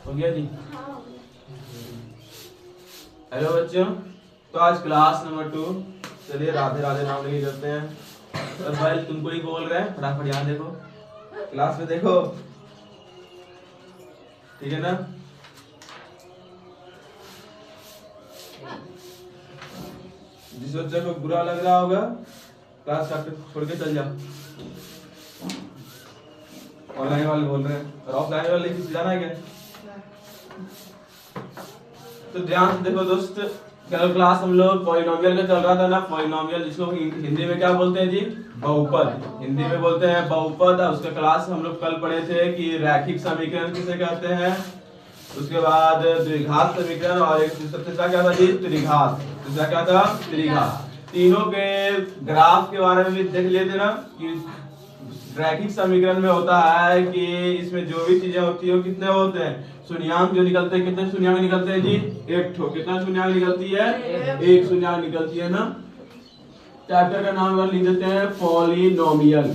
हो गया जी। हाँ हो गया। हेलो बच्चों, तो आज क्लास नंबर 2। चलिए राधे राधे नाम लेके करते हैं। और भाई तुमको ही बोल रहे हैं, फटाफट यहाँ देखो, क्लास में देखो, ठीक है ना। जिस बच्चे को बुरा लग रहा होगा क्लास छोड़ के चल जाओ। ऑनलाइन वाले बोल रहे हैं और ऑफलाइन वाले किसी जाना है क्या? तो ध्यान से देखो दोस्त, कल क्लास हम लोग पॉलिनोमियल का चल रहा था ना। पॉलिनोमियल जिसको हिंदी में क्या बोलते हैं जी? बहुपद। हिंदी में बोलते हैं बहुपद। उसका क्लास हम लोग कल पढ़े थे कि रैखिक समीकरण किसे कहते हैं। उसके बाद द्विघात समीकरण और एक तीसरा क्या था जी? त्रिघात। तीसरा क्या था? त्रिघात। तीनों के ग्राफ के बारे में भी देख लेते ना कि रैखिक समीकरण में होता है कि इसमें जो भी चीजें होती है वो कितने होते हैं? शून्यांक जो निकलते हैं, कितने शून्यांक निकलते हैं जी? एक ठो। कितना शून्यांक निकलती है? एक शून्यांक निकलती है ना। चैप्टर का नाम लिख देते हैं पॉलिनोमियल।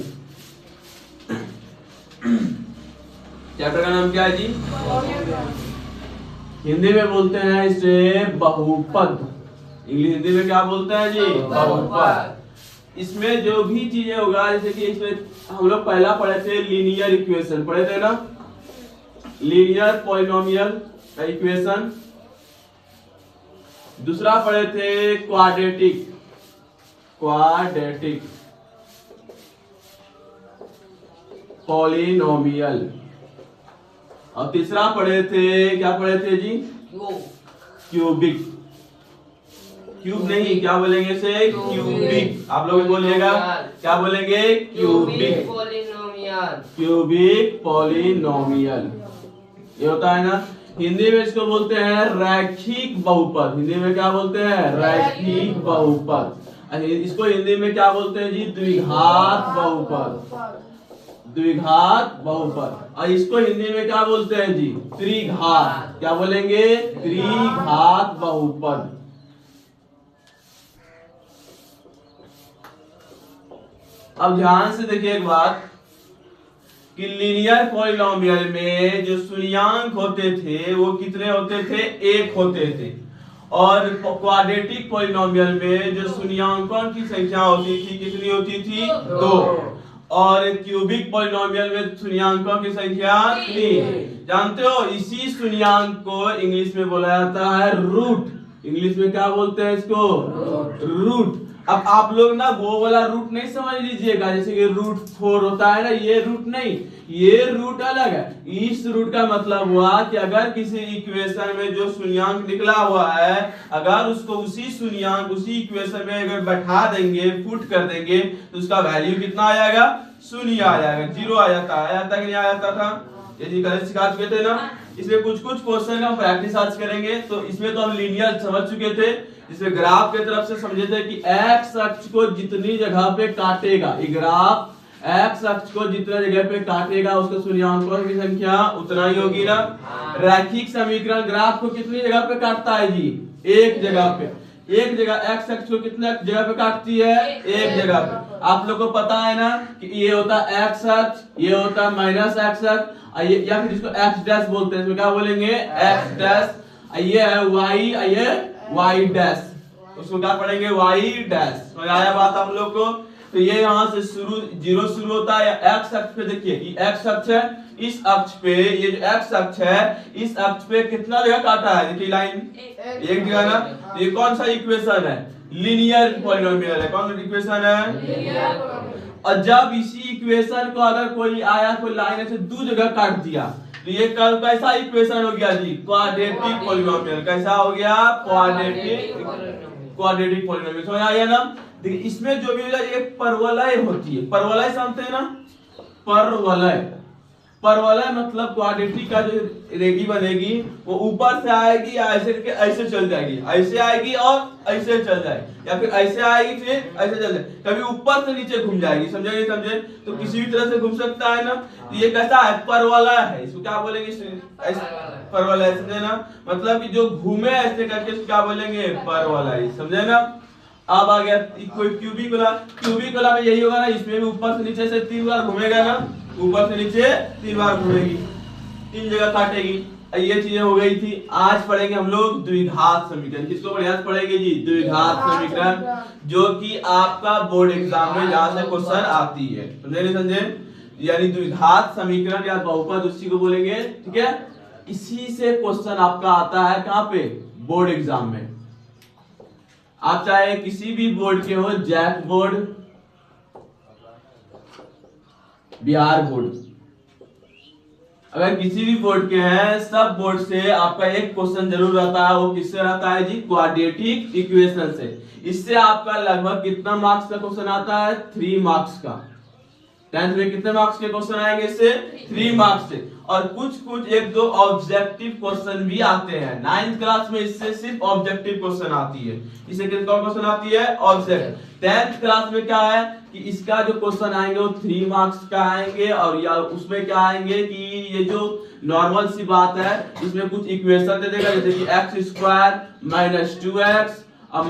चैप्टर का नाम क्या है जी? हिंदी में बोलते हैं इसे बहुपद। इंग्लिश हिंदी में क्या बोलते हैं जी? बहुपद। इसमें जो भी चीजें होगा, जैसे कि इसमें हम लोग पहला पढ़े थे लीनियर इक्वेशन, पढ़े थे ना, लीनियर पॉलिनोमियल इक्वेशन। दूसरा पढ़े थे क्वाड्रेटिक पॉलिनोमियल। और तीसरा पढ़े थे, क्या पढ़े थे जी? क्यूबिक। क्यूब नहीं, क्या बोलेंगे इसे? क्यूबिक। आप लोग बोलिएगा, क्या बोलेंगे? Cubic polynomial. क्यूबिक पॉलिनोमियल ये होता है ना। हिंदी में इसको बोलते हैं रैखिक बहुपद। हिंदी में क्या बोलते हैं? रैखिक बहुपद। इसको हिंदी में क्या बोलते हैं जी? द्विघात बहुपद। द्विघात बहुपद। और इसको हिंदी में क्या बोलते हैं जी? त्रिघात। क्या बोलेंगे? त्रिघात बहुपद। अब ध्यान से देखिए एक बात कि लीनियर पॉलिनोमियल में जो शून्यांक होते थे वो कितने होते थे? एक होते थे। और क्वाड्रेटिक पॉलिनोमियल में जो शून्यांकों की संख्या होती थी कितनी होती थी? दो। और क्यूबिक पॉलिनोमियल में शून्यांकों की संख्या 3। जानते हो, इसी शून्यांक को इंग्लिश में बोला जाता है रूट। इंग्लिश में क्या बोलते हैं इसको? रूट। अब आप लोग ना वो वाला रूट नहीं समझ लीजिएगा, जैसे कि √4 होता है ना, ये रूट नहीं, ये रूट अलग है। इस रूट का मतलब हुआ कि अगर किसी इक्वेशन में जो शून्यांक निकला हुआ है, अगर उसको उसी शून्यांक उसी इक्वेशन में अगर बैठा देंगे, पुट कर देंगे, तो उसका वैल्यू कितना आ जाएगा? शून्य आ जाएगा, 0 आ जाता है। कि नहीं आ जाता था? ये जी कल सिखा चुके थे ना। इसमें कुछ क्वेश्चन का प्रैक्टिस आज करेंगे। तो इसमें तो हम लीनियर समझ चुके थे, इसमें ग्राफ के तरफ से समझे थे कि एक्स अक्ष को जितनी जगह पे काटेगा, ये ग्राफ एक्स अक्ष को जितने जगह पे काटेगा उसके शून्यांकों की संख्या उतना ही होगी ना। रैखिक समीकरण ग्राफ को कितनी जगह पे काटता है जी? एक जगह पे। एक जगह एक्स अक्ष को कितने जगह पे काटती है? एक जगह पे। आप लोग को पता है ना कि ये होता है एक्स अक्ष, ये होता है माइनस एक्स अक्ष, या फिर इसको एक्स डैश बोलते हैं। इसमें क्या बोलेंगे? X dash. ये है वाई, ये वाई डैश। उसको क्या पढ़ेंगे? Y dash. समझ आया बात हम लोग को? तो ये यहाँ से शुरू 0 शुरू होता है। एक्स अक्ष पे देखिए, ये एक्स अक्ष है, इस अक्ष पे ये जो एक्स अक्ष है, इस अक्ष पे कितना जगह काटा है? देखिए लाइन एक जगह ना। ये कौन सा इक्वेशन है? लीनियर पॉलिनोमियल है। कौन सा इक्वेशन है? और जब इसी इक्वेशन को अगर कोई आया, कोई लाइन ऐसे दो जगह काट दिया, तो ये कैसा इक्वेशन हो गया जी? Quadratic polynomial. कैसा हो गया? Quadratic polynomial. समझ आया ना? देखिए इसमें जो भी हो जाए, एक परवलय होती है। परवलय समझते हैं ना? परवलय। परवलय मतलब क्वाड्रेटिक का जो रेगी बनेगी वो ऊपर से आएगी या ऐसे करके ऐसे चल जाएगी, ऐसे आएगी और ऐसे चल जाएगी, या फिर ऐसे आएगी फिर ऐसे चल जाएगी, कभी ऊपर से नीचे घूम जाएगी। समझे नहीं समझे? तो किसी भी तरह से घूम सकता है ना। तो ये कैसा है? परवलय है। इसको क्या बोलेंगे? परवलय। समझे ना? मतलब कि जो घूमे ऐसे करके इसको क्या बोलेंगे? परवलय। समझे ना? अब आ गया कोई क्यूबिक वाला। क्यूबिक वाला में यही होगा ना, इसमें भी ऊपर से नीचे से 3 बार घूमेगा ना, ऊपर से नीचे 3 बार घूमेगी, 3 जगह काटेगी। ये चीजें हो गई थी। आज पढ़ेंगे हम लोग द्विघात समीकरण। किसको आज पढ़ेंगे जी? द्विघात समीकरण, जो कि आपका बोर्ड एग्जाम में जहां से क्वेश्चन आती है। समझे नहीं समझे? यानी द्विघात समीकरण या बहुपद उसी को बोलेंगे, ठीक है। इसी से क्वेश्चन आपका आता है कहां पे? बोर्ड एग्जाम में। आप चाहे किसी भी बोर्ड के हो, जैक बोर्ड, बिहार बोर्ड, अगर किसी भी बोर्ड के हैं, सब बोर्ड से आपका एक क्वेश्चन जरूर रहता है। वो किससे रहता है जी? क्वाड्रेटिक इक्वेशन से। इससे आपका लगभग कितना मार्क्स का क्वेश्चन आता है? 3 मार्क्स का। 10th में कितने मार्क्स के क्वेश्चन आएंगे इससे? 3 मार्क्स से। और कुछ एक दो ऑब्जेक्टिव क्वेश्चन भी आते हैं। 9th क्लास में इससे सिर्फ ऑब्जेक्टिव क्वेश्चन आती है। इससे कितना क्वेश्चन आती है? ऑब्जेक्ट। 10th क्लास में क्या है कि इसका जो क्वेश्चन आएंगे वो 3 मार्क्स का आएंगे। और या उसमें क्या आएंगे कि ये जो नॉर्मल सी बात है, इसमें कुछ इक्वेशन दे देगा, जैसे कि x² - 2x और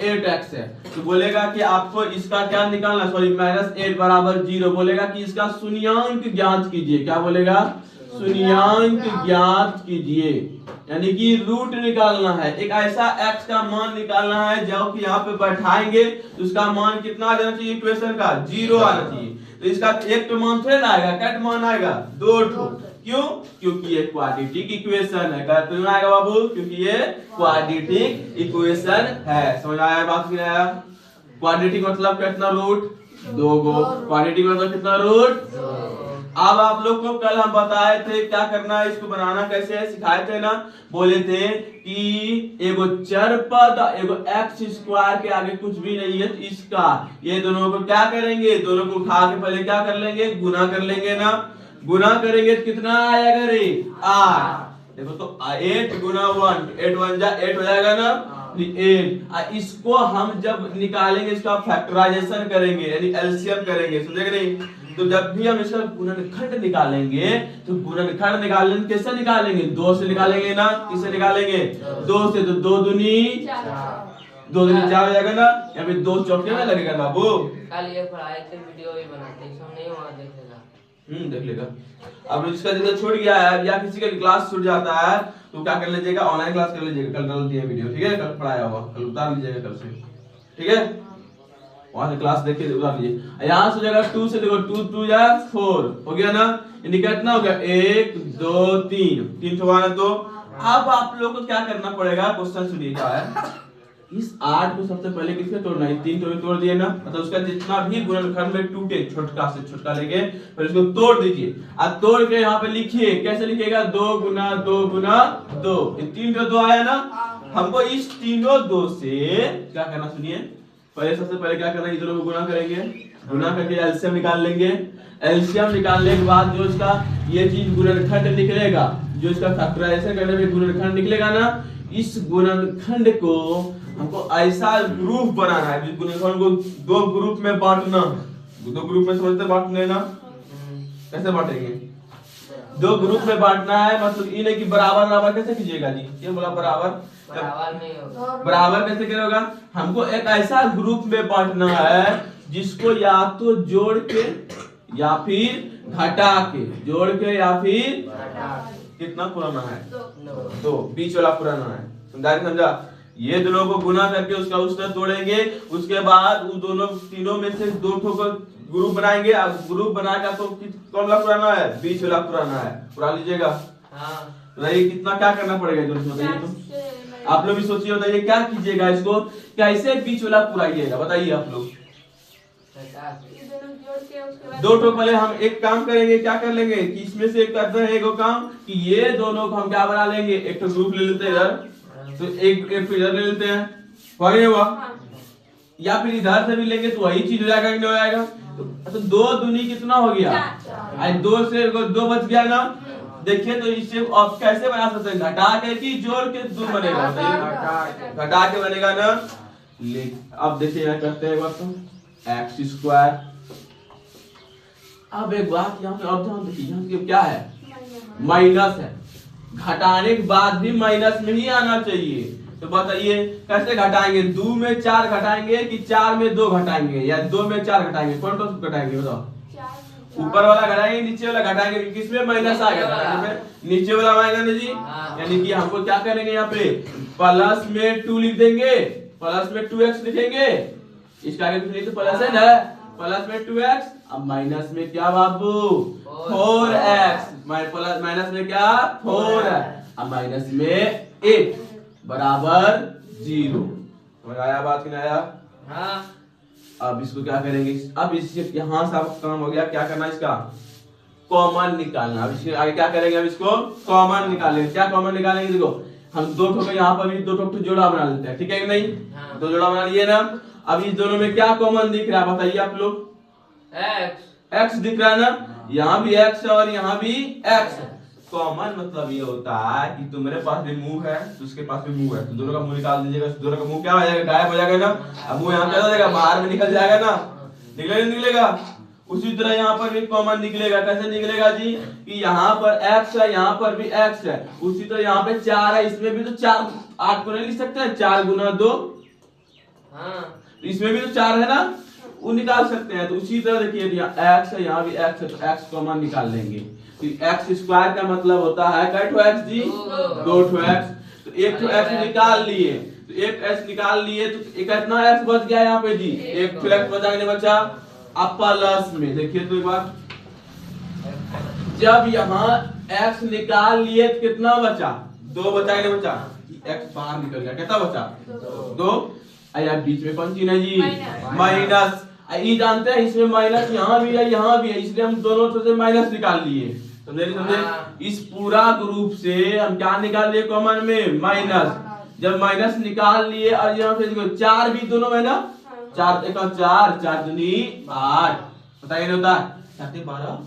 -8x है। तो बोलेगा कि आपको इसका क्या निकालना, सॉरी -8 = 0। बोलेगा कि इसका शून्यांक ज्ञात कीजिए। क्या बोलेगा? शून्यांक ज्ञात कीजिए, यानी कि रूट निकालना है। एक ऐसा x का मान निकालना है जो कि यहाँ पे बैठाएंगे तो उसका मान कितना आ जाना चाहिए? इक्वेशन का 0 आना चाहिए। तो इसका एक तो मान थोड़ा ना आएगा, क्या मान आएगा? 2। क्यों? क्योंकि ये क्वाड्रेटिक इक्वेशन है। क्यों आएगा बाबू? क्योंकि ये क्वाड्रेटिक इक्वेशन है। समझ आया बात? नहीं आया? क्वाड्रेटिक मतलब कितना? रूट 2 गो। क्वाड्रेटिक मतलब कितना? रूट 2। अब आप लोग को कल हम बताए थे क्या करना है, इसको बनाना कैसे है, सिखाए थे ना। बोले थे कि एगो चर पद, एगो x² के आगे कुछ भी नहीं है, तो इसका ये दोनों को क्या करेंगे? दोनों को उठा के पहले क्या कर लेंगे? गुना कर लेंगे ना। गुना करेंगे तो कितना आएगा रे? 8। देखो तो 8 × 1, 8 × 1 = 8 हो जाएगा ना, 8। इसको हम जब निकालेंगे, इसका फैक्टराइजेशन करेंगे यानी एलसीएम करेंगे, समझे कि नहीं? तो जब भी हम इसका गुणनखंड निकालेंगे तो गुणनखंड निकालेंगे कैसे निकालेंगे? 2 से निकालेंगे ना। किससे निकालेंगे? 2 से। तो 2 दूनी 4 हो जाएगा ना। यहाँ पे 2 चौके में लगेगा बाबू। कल ये पढ़ाए थे, वीडियो भी बनाते हैं, सब नहीं वहां देखेगा। देख लेगा। अब इसका जैसे छूट गया है या किसी का क्लास छूट जाता है तो क्या कर लीजिएगा? ऑनलाइन क्लास कर लीजिएगा। कल डाल दिया वीडियो, ठीक है? कल पढ़ाया हुआ कल उतार लीजिएगा कल से, ठीक है? वहां से क्लास देख के उतार लीजिए। यहाँ से जगह 2 से देखो, 2 × 2 = 4 हो गया ना। यानी कितना हो गया? 1 2 3 तो आना। तो अब आप लोग को क्या करना पड़ेगा? क्वेश्चन सुनिए क्या है। इस 8 को सबसे पहले किससे तोड़ना है? 3 तोड़ दिए ना। मतलब उसका जितना भी गुणनखंड में टूटे, छोटका से छोटका लेके फिर उसको तोड़ दीजिए। अब तोड़ के यहाँ पे लिखिए। कैसे लिखिएगा? 2 × 2 × 2। 3 तो 2 आया ना। हमको इस तीनों 2 से क्या करना सुनिए। पहले सबसे पहले क्या करना है? इधर को गुना करेंगे। गुना करके एलसीएम निकाल लेंगे। एलसीएम निकालने के बाद जो इसका ये चीज गुणनखंड निकलेगा, जो इसका फैक्टराइजेशन करने में गुणनखंड निकलेगा ना, इस गुणनखंड को हमको ऐसा ग्रुप बनाना है। जिस गुणनखंड को 2 ग्रुप में बांटना। 2 ग्रुप में समझते बांटने ना? कैसे बांटेंगे? 2 ग्रुप में बांटना है। मतलब ये नहीं कि बराबर बराबर कैसे कीजिएगा जी? ये बोला बराबर बराबर कैसे करेगा? हमको एक ऐसा ग्रुप में बांटना है जिसको या तो जोड़ के या फिर घटा के, जोड़ के या फिर कितना पुराना है? 2। बीच वाला पुराना है। समझा? ये दोनों को गुना करके उसका उससे तोड़ेंगे। उसके बाद उन दोनों तीनों में से 2 ठो को ग्रुप बनाएंगे। अब ग्रुप बनाएगा तो कौन वाला पुराना है? बीच वाला पुराना है। पुरा लीजिएगा। बताइए कितना क्या करना पड़ेगा? जो बताइए तो आप लोग भी सोचिए, बताइए क्या कीजिएगा? इसको कैसे बीच वाला पुराइएगा? बताइए आप लोग। 2 ठो पहले हम एक काम करेंगे। क्या कर लेंगे कि इसमें से एक करते हैं एगो काम कि ये दोनों को हम क्या बना लेंगे? एक तो ग्रुप ले लेते हैं इधर, तो एक इधर ले लेते हैं, हुआ। या फिर इधर से भी लेंगे तो वही चीज हो जाएगा कि नहीं हो जाएगा? तो 2 दूनी कितना हो गया? 2 से 2 बच गया ना। देखिए तो इससे आप कैसे बना सकते हैं? घटा के कि जोड़ के 2 बनेगा? घटा के बनेगा ना। अब देखिए यहाँ करते हैं बात, तो x²। अब एक बात यहाँ पे और ध्यान देखिए, यहाँ पे क्या है? माइनस है। घटाने के बाद भी माइनस में ही आना चाहिए। तो बताइए कैसे घटाएंगे? 2 में 4 घटाएंगे कि 4 में 2 घटाएंगे या 2 में 4 घटाएंगे? कौन सा घटाएंगे बताओ? ऊपर वाला घटाएंगे नीचे वाला घटाएंगे, किसमें माइनस आ गया नीचे वाला आएगा ना जी। यानी कि हमको क्या करेंगे यहाँ पे प्लस में 2 लिख देंगे, प्लस में 2x लिखेंगे, इसका आगे कुछ नहीं तो प्लस है ना, प्लस में 2x, अब माइनस में क्या बाबू 4x, माइनस में क्या 4 है, अब माइनस में 8 बराबर 0। समझ आया बात कि नहीं आया? हाँ। अब इसको क्या करेंगे, अब इससे यहां से आपका काम हो गया, क्या करना है इसका कॉमन निकालना। अब इसके आगे क्या करेंगे, अब इसको कॉमन निकालेंगे। क्या कॉमन निकालेंगे, देखो हम दो ठो यहाँ पर भी दो ठो जोड़ा बना लेते हैं, ठीक है कि नहीं? हाँ। दो जोड़ा बना लिए ना। अब इस दोनों में क्या कॉमन दिख रहा है बताइए आप लोग? x दिख रहा है ना, यहाँ भी x है और यहाँ भी x है। कॉमन मतलब ये होता है कि तुम्हारे पास भी मुंह है तो उसके पास भी मुंह है, तो दोनों का मुंह निकाल दीजिएगा, दोनों का मुंह क्या हो जाएगा, गायब हो जाएगा ना। अब मुंह यहाँ पे आ जाएगा, बाहर में निकल जाएगा ना, निकलेगा निकलेगा। उसी तरह यहाँ पर भी कॉमन निकलेगा। कैसे निकलेगा जी, कि यहाँ पर x है, यहाँ पर भी x है, उसी तरह यहाँ पे 4 है, इसमें भी तो 4, 8 को नहीं लिख सकते हैं, 4 गुना 2, इसमें भी तो 4 है ना, वो निकाल सकते हैं। तो उसी तरह देखिए यहाँ x है, यहाँ भी x है, तो x कॉमन निकाल लेंगे। तो x स्क्वायर का मतलब होता है कै ठो x जी, 2 ठो x। तो एक ठो x निकाल लिए, तो एक x निकाल लिए तो कितना x बच गया यहाँ पे जी, एक ठो x बचा के बचा। अब प्लस में देखिए तो एक बार, जब यहाँ x निकाल लिए तो कितना बचा, 2 बचा के बचा, x बाहर निकल गया, कितना बचा 2। यार बीच में कौन सी है जी, माइनस। ये जानते हैं इसमें माइनस यहाँ भी है यहाँ भी है, इसलिए हम दोनों तरफ से माइनस निकाल लिए। समझे नहीं समझे? इस पूरा ग्रुप से हम क्या निकाल लिए कॉमन में, माइनस। जब माइनस निकाल लिए और यहाँ पे देखो 4 भी दोनों में ना, 4 एक 4, 4 दूनी 8, बताइए नहीं होता 4 से 12,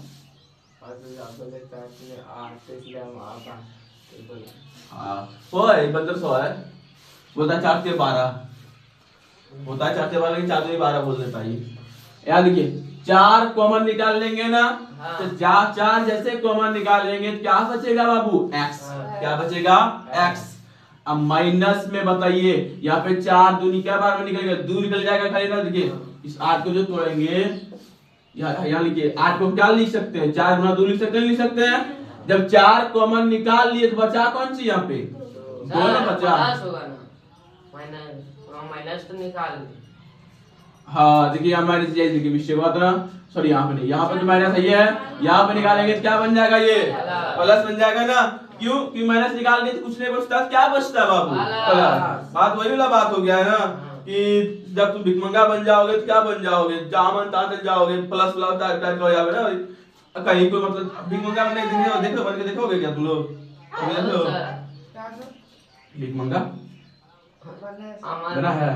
हाँ वो है बंदर 100 है, बोलता 4 से 12 होता है, 4 से 12 लेकिन 4 दूनी 12 बोल देता है। याद देखिए 4 कॉमन निकाल लेंगे ना, तो 4 जैसे कॉमन निकाल लेंगे तो क्या बचेगा बाबू, x। क्या बचेगा, x। अब माइनस में बताइए यहाँ पे 4 दूनी क्या बार में निकलेगा, 2 निकल जाएगा खाली ना। देखिए इस 8 को जो तोड़ेंगे, यहाँ लिखिए 8 को क्या लिख सकते हैं, 4 गुना 2 लिख सकते हैं, लिख सकते हैं। जब 4 कॉमन निकाल लिए तो बचा कौन सी यहाँ पे, 2 ना बचा, माइनस तो निकाल। हाँ देखिए यहाँ माइनस देखिए विषय हुआ था, सॉरी यहाँ पे नहीं, यहाँ पे तो माइनस है, यहाँ पे निकालेंगे तो क्या बन जाएगा, ये प्लस बन जाएगा ना। क्यों, क्योंकि माइनस निकाल दिए तो कुछ नहीं बचता, क्या बचता है बाबू, प्लस। बात वही वाला बात हो गया है ना, कि जब तुम भिखमंगा बन जाओगे तो क्या बन जाओगे, जामन तातन जाओगे, प्लस प्लस टाइप हो जाओगे ना कहीं को, मतलब भिखमंगा बनने देखो बन के देखोगे क्या तुम लोग, भिखमंगा बना है।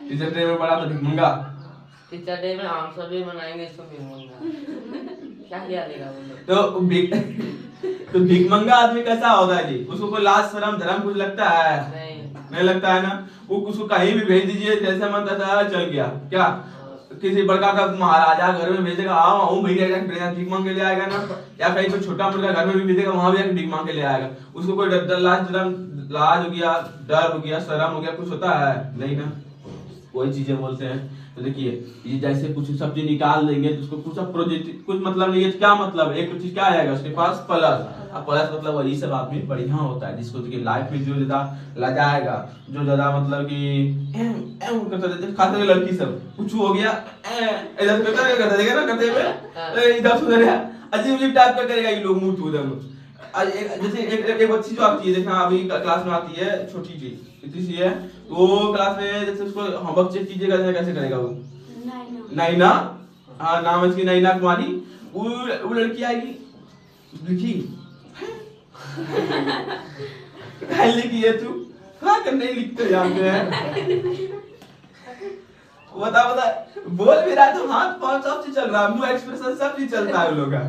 टीचर डे में बड़ा तो भिखमंगा, टीचर डे में हम सब भी मनाएंगे इसको भिखमंगा, क्या किया देगा तो भिखमंगा आदमी कैसा होता है जी, उसको कोई लाज शर्म धर्म कुछ लगता है, नहीं लगता है ना। वो उसको कहीं भी भेज दीजिए, जैसे मन करता है चल गया, क्या किसी बड़का का महाराजा घर में भेजेगा, आओ भैया भीख मांग के ले आएगा ना, या कहीं पे छोटा मोटा घर में भी भेजेगा, वहां भी भीख मांग के ले आएगा। उसको कोई लाज हो गया, डर हो गया, शर्म हो गया, कुछ होता है नहीं ना, वही चीजें बोलते हैं। तो देखिए ये जैसे कुछ सब्जी निकाल देंगे तो उसको कुछ मतलब नहीं है, क्या मतलब एक चीज क्या आएगा उसके पास, प्लस। अब प्लस मतलब वही सब आदमी बढ़िया होता है, जिसको देखिए लाइफ में जो ज्यादा लजाएगा, जो ज्यादा मतलब कि खाते हुए लड़की सब कुछ हो गया इधर करते इधर सुधर अजीब अजीब टाइप का करेगा ये लोग, मुंह उधर। जैसे एक बच्ची जो आती है, देखना अभी क्लास में आती है, छोटी सी इतनी सी है, वो क्लास में जैसे उसको होमवर्क चेक कीजिएगा कैसे करेगा वो, नैना, हाँ नाम है इसकी नैना कुमारी। वो लड़की आएगी लिखी लिखी है तू हाँ कर नहीं लिखते यहाँ पे बता बोल भी रहा है तो हाथ पांव सब चीज चल रहा है, मुंह एक्सप्रेशन सब चीज चलता है लोग का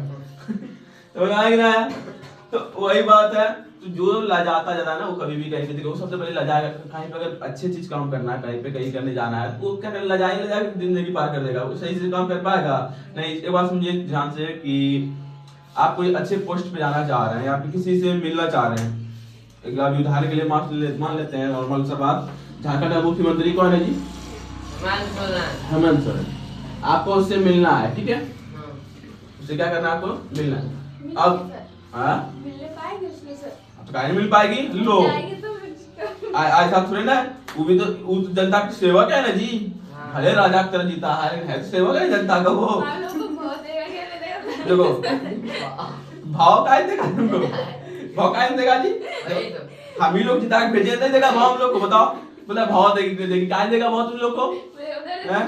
तो ना तो वही बात है। तो जो लजाता जाता है ना, वो कभी भी कहीं पे देखो सबसे पहले लजाएगा, कहीं पे अगर अच्छे चीज काम करना है, कहीं पे कहीं करने जाना है, वो क्या लजाए जिंदगी पार कर देगा, वो सही से काम कर पाएगा नहीं। एक बात समझिए ध्यान से कि आप कोई अच्छे पोस्ट पे जाना चाह रहे हैं, या फिर किसी से मिलना चाह रहे हैं, अभी उदाहरण के लिए मान लेते हैं नॉर्मल सा बात, झारखंड का मुख्यमंत्री कौन है जी, हेमंत सोरेन, आपको उससे मिलना है, ठीक है? हाँ। उससे क्या करना है आपको? मिलना है। मिलेगी अब सर। हाँ, मिलने पाएंगे उसमें सर? अब तो काहे नहीं मिल पाएगी? लो जाएंगे तो ऐसा थोड़ी ना है, वो तो जनता की सेवक है ना जी। हाँ। भले राजा की तरह जीता है तो सेवक है जनता का वो। हम लोग को बहुत देगा क्या देगा? देखो भाव काहे देगा तुमको? भाव काहे देगा जी? वही तो। हम ही लोग जिता के भेजे, नहीं देगा भाव हम लोग को? बताओ, बोला भाव देगी, काहे देगा भाव तुम लोग को? मैं उधर हैं?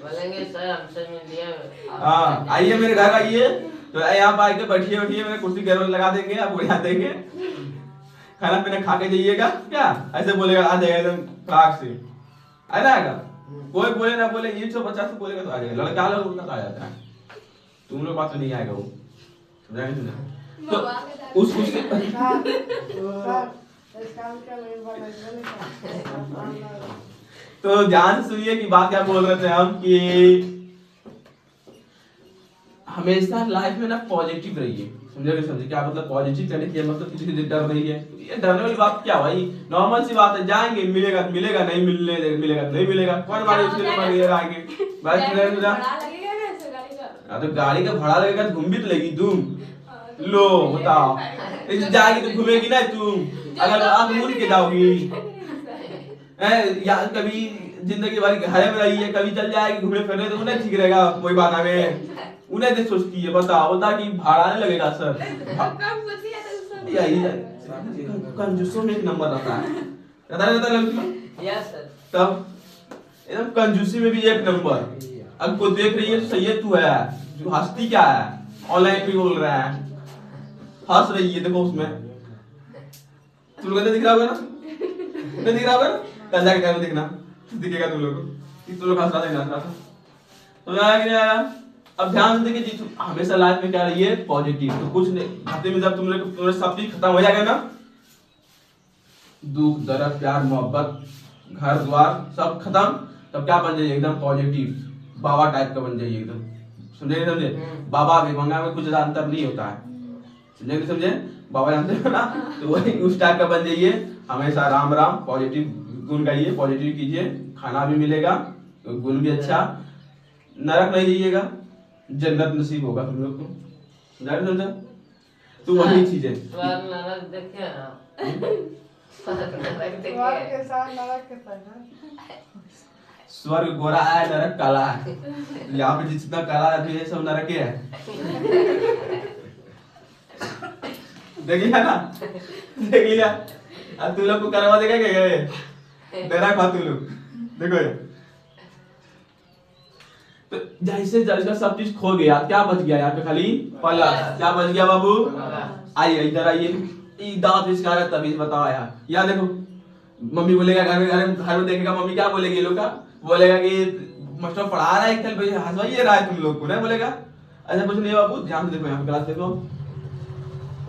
बोलेंगे सर हमसे मिलिए। हाँ, आइए मेरे घर आइए, तो यहाँ पे आके बैठिए मेरे कुर्सी घर में लगा देंगे, आप बुढ़ा देंगे, खाना पीना खा के जाइएगा। क्या ऐसे बोलेगा? आ जाएगा एकदम फ्राक से, आ जाएगा। कोई बोले ना बोले, ये 150 से बोलेगा तो आ जाएगा। लड़का लोग उनका तो आ जाता है, तुम लोग बात तो नहीं आएगा वो, समझा नहीं? तो उसके तो ध्यान से सुनिए कि बात क्या बोल रहे थे हम, कि हमेशा लाइफ में ना पॉजिटिव रहिए। समझे क्या मतलब पॉजिटिव कहने की मतलब? किसी से डर नहीं है, ये डरने वाली बात क्या भाई? नॉर्मल सी बात है, जाएंगे मिलेगा तो मिलेगा, नहीं मिलेगा तो नहीं मिलेगा। कौन मारे उसके लिए मर गया आगे बस भाड़ा लगेगा ना ऐसे गाड़ी का? तो गाड़ी का भाड़ा लगेगा तो घूम भी तो लेगी तुम। लो बताओ, जाएगी तो घूमेगी ना तुम? अगर आप मुड़ के जाओगी या कभी जिंदगी भर घरे में रही है, कभी चल जाएगी घूमने फिरने तो उन्हें ठीक रहेगा, कोई बात हमें उन्हें तो सोचती है। बताओ बता कि भाड़ा नहीं लगेगा सर? कम सोची है तो सब यही कंजूसों में एक नंबर रहता है लड़की। Yes sir. तब एकदम कंजूसी में भी एक नंबर। अब को देख रही है तो सही तू है, जो हंसती क्या है? ऑनलाइन भी बोल रहा है, हंस रही है, देखो उसमें तुम लोग दिख रहा होगा ना? नहीं दिख रहा होगा ना? कल जाके घर में देखना, दिखेगा तुम लोग को कि तुम लोग हंस रहा था। तो आया कि नहीं आया? अब ध्यान से देखिए जी, हमेशा लाइफ में क्या रहिए? पॉजिटिव। तो कुछ नहीं, हफ्ते में जब तुम्हारे सब चीज खत्म हो जाएगा ना, दुख दर्द प्यार मोहब्बत घर द्वार सब खत्म, तब क्या बन जाइए? एकदम पॉजिटिव बाबा टाइप का बन जाइए एकदम। समझे? बाबा भिखमंगा में कुछ ज्यादा अंतर नहीं होता है, समझे? बाबा जानते हो ना? तो वही उस टाइप का बन जाइए। हमेशा राम राम पॉजिटिव गुण गाइए, पॉजिटिव कीजिए, खाना भी मिलेगा, गुण भी अच्छा, नरक नहीं जाइएगा, जन्नत नसीब होगा तुम लोग को। समझा? तो वही चीज है। स्वर्ग नरक देखे ना? स्वर्ग नरक देखे? स्वर्ग गोरा है, नरक काला है। यहाँ पे जितना काला है सब नरक ही है। देखिए ना, देखिए अब तू लोग को करवा देगा क्या ये? नरक हो तुम लोग, देखो ये। तो जैसे जैसे सब चीज खो गया, क्या बच गया यहाँ पे? खाली पलस। क्या बच गया बाबू? आइए इधर आइए, दांत इसका है तभी बताओ यार। यार देखो, मम्मी बोलेगा घर में देखेगा, मम्मी क्या बोलेगी? लोग का बोलेगा कि मास्टर पढ़ा रहा है, कल हंसवाइए रहा है तुम लोग को, नहीं बोलेगा? ऐसा कुछ नहीं बाबू, ध्यान से देखो यहाँ पे क्लास देखो।